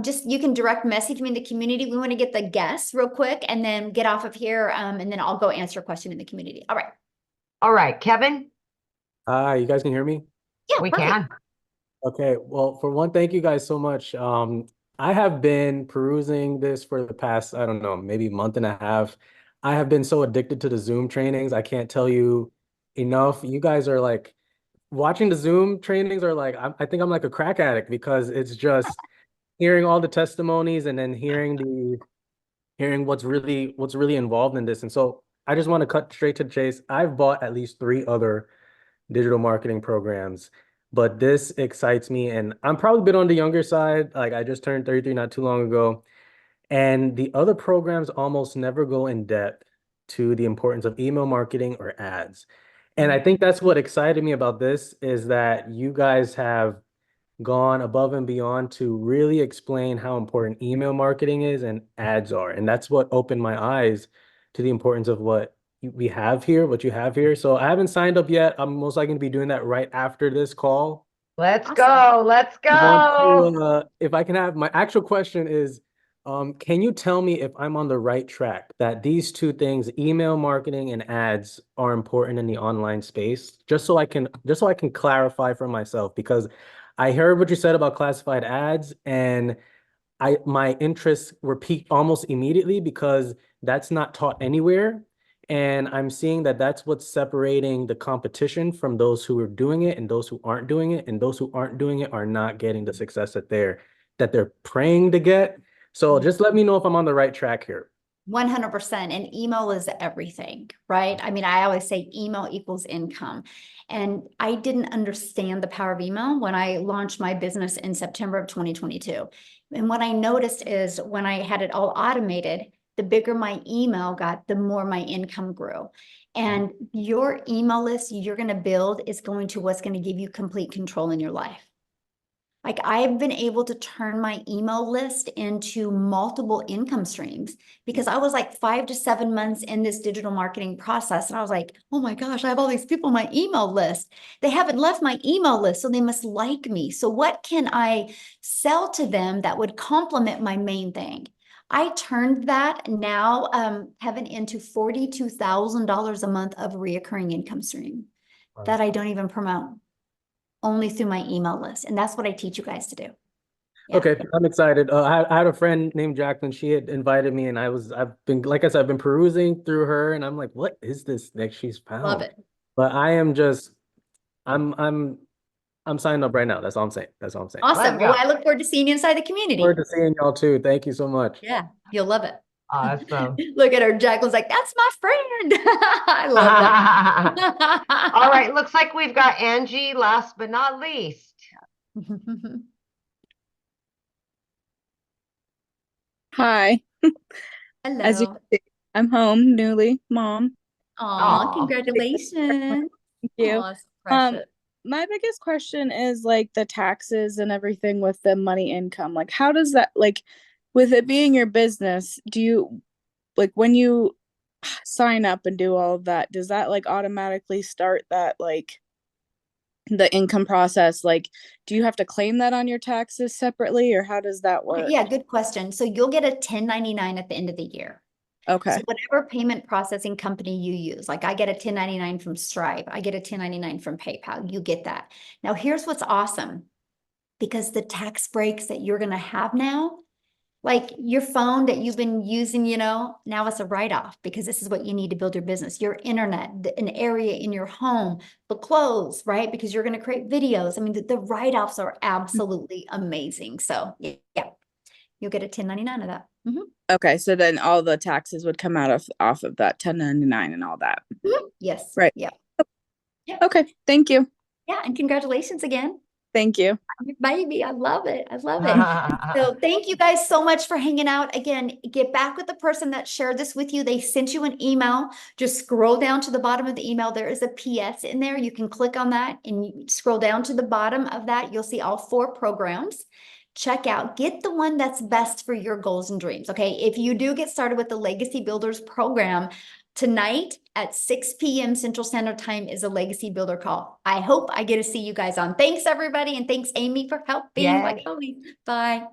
Just you can direct message me in the community. We want to get the guests real quick and then get off of here. And then I'll go answer a question in the community. All right. All right, Kevin. Hi, you guys can hear me? Yeah, We perfect. can. Okay, well, for one, thank you guys so much. I have been perusing this for the past, I don't know, maybe month and a half. I have been so addicted to the Zoom trainings. I can't tell you enough. You guys are like, watching the Zoom trainings are like, I think I'm like a crack addict because it's just hearing all the testimonies and then hearing what's really involved in this. And so I just want to cut straight to the chase. I've bought at least 3 other digital marketing programs, but this excites me. And I'm probably a bit on the younger side. Like I just turned 33 not too long ago. And the other programs almost never go in depth to the importance of email marketing or ads. And I think that's what excited me about this is that you guys have gone above and beyond to really explain how important email marketing is and ads are. And that's what opened my eyes to the importance of what you have here. So I haven't signed up yet. I'm most likely going to be doing that right after this call. Let's go. Let's I want go. to, if I can have my actual question is, can you tell me if I'm on the right track that these two things, email marketing and ads, are important in the online space? Just so I can clarify for myself, because I heard what you said about classified ads, and my interests were piqued almost immediately because that's not taught anywhere. And I'm seeing that that's what's separating the competition from those who are doing it and those who aren't doing it. And those who aren't doing it are not getting the success that they're praying to get. So just let me know if I'm on the right track here. 100%. And email is everything, right? I mean, I always say email equals income. And I didn't understand the power of email when I launched my business in September of 2022. And what I noticed is when I had it all automated, the bigger my email got, the more my income grew. And your email list you're going to build is going to what's going to give you complete control in your life. Like I've been able to turn my email list into multiple income streams because I was like 5 to 7 months in this digital marketing process. And I was like, oh my gosh, I have all these people on my email list. They haven't left my email list, so they must like me. So what can I sell to them that would complement my main thing? I turned that now, Kevin, into $42,000 a month of reoccurring income stream that I don't even promote. Only through my email list. And that's what I teach you guys to do. Yeah. Okay, I'm excited. I had a friend named Jacqueline. She had invited me, and I've been, like I said, I've been perusing through her, and I'm like, what is this that she's Love found? it. But I am just, I'm, I'm, I'm signing up right now. That's all I'm saying. That's all I'm saying. Awesome. Let's Well, go. I look forward to seeing you inside the Forward community. to seeing y'all too. Thank you so much. Yeah, you'll love it. Awesome. Look at her. Jacqueline's like, that's my friend. I love that. All right, looks like we've got Angie last but not least. Hi. As you Hello. can see, I'm home, newly mom. Aw, Aw. congratulations. Thank you. Aw, so precious. My biggest question is like the taxes and everything with the money income. Like, how does that, like, with it being your business, do you, like, when you sign up and do all of that, does that like automatically start that, like, the income process? Like, do you have to claim that on your taxes separately, or how does that work? Yeah, good question. So you'll get a 1099 at the end of the year. So Okay. whatever payment processing company you use, like I get a 1099 from Stripe, I get a 1099 from PayPal, you get that. Now here's what's awesome, because the tax breaks that you're going to have now, like your phone that you've been using, now it's a write-off, because this is what you need to build your business, your internet, an area in your home, the clothes, right? Because you're going to create videos. I mean, the write-offs are absolutely amazing. So yeah, you'll get a 1099 of that. Okay, so then all the taxes would come out of off of that 1099 and all that. Yes. Right. Yeah. Okay, thank you. Yeah, and congratulations again. Thank you. Baby, I love it. I love it. So thank you guys so much for hanging out. Again, get back with the person that shared this with you. They sent you an email. Just scroll down to the bottom of the email. There is a PS in there. You can click on that and you scroll down to the bottom of that. You'll see all 4 programs. Check out, get the one that's best for your goals and dreams. Okay. If you do get started with the Legacy Builders program, tonight at 6 p.m. Central Standard Time is a Legacy Builder call. I hope I get to see you guys on. Thanks, everybody. And thanks, Amy, for helping. Yay. Like always. Bye.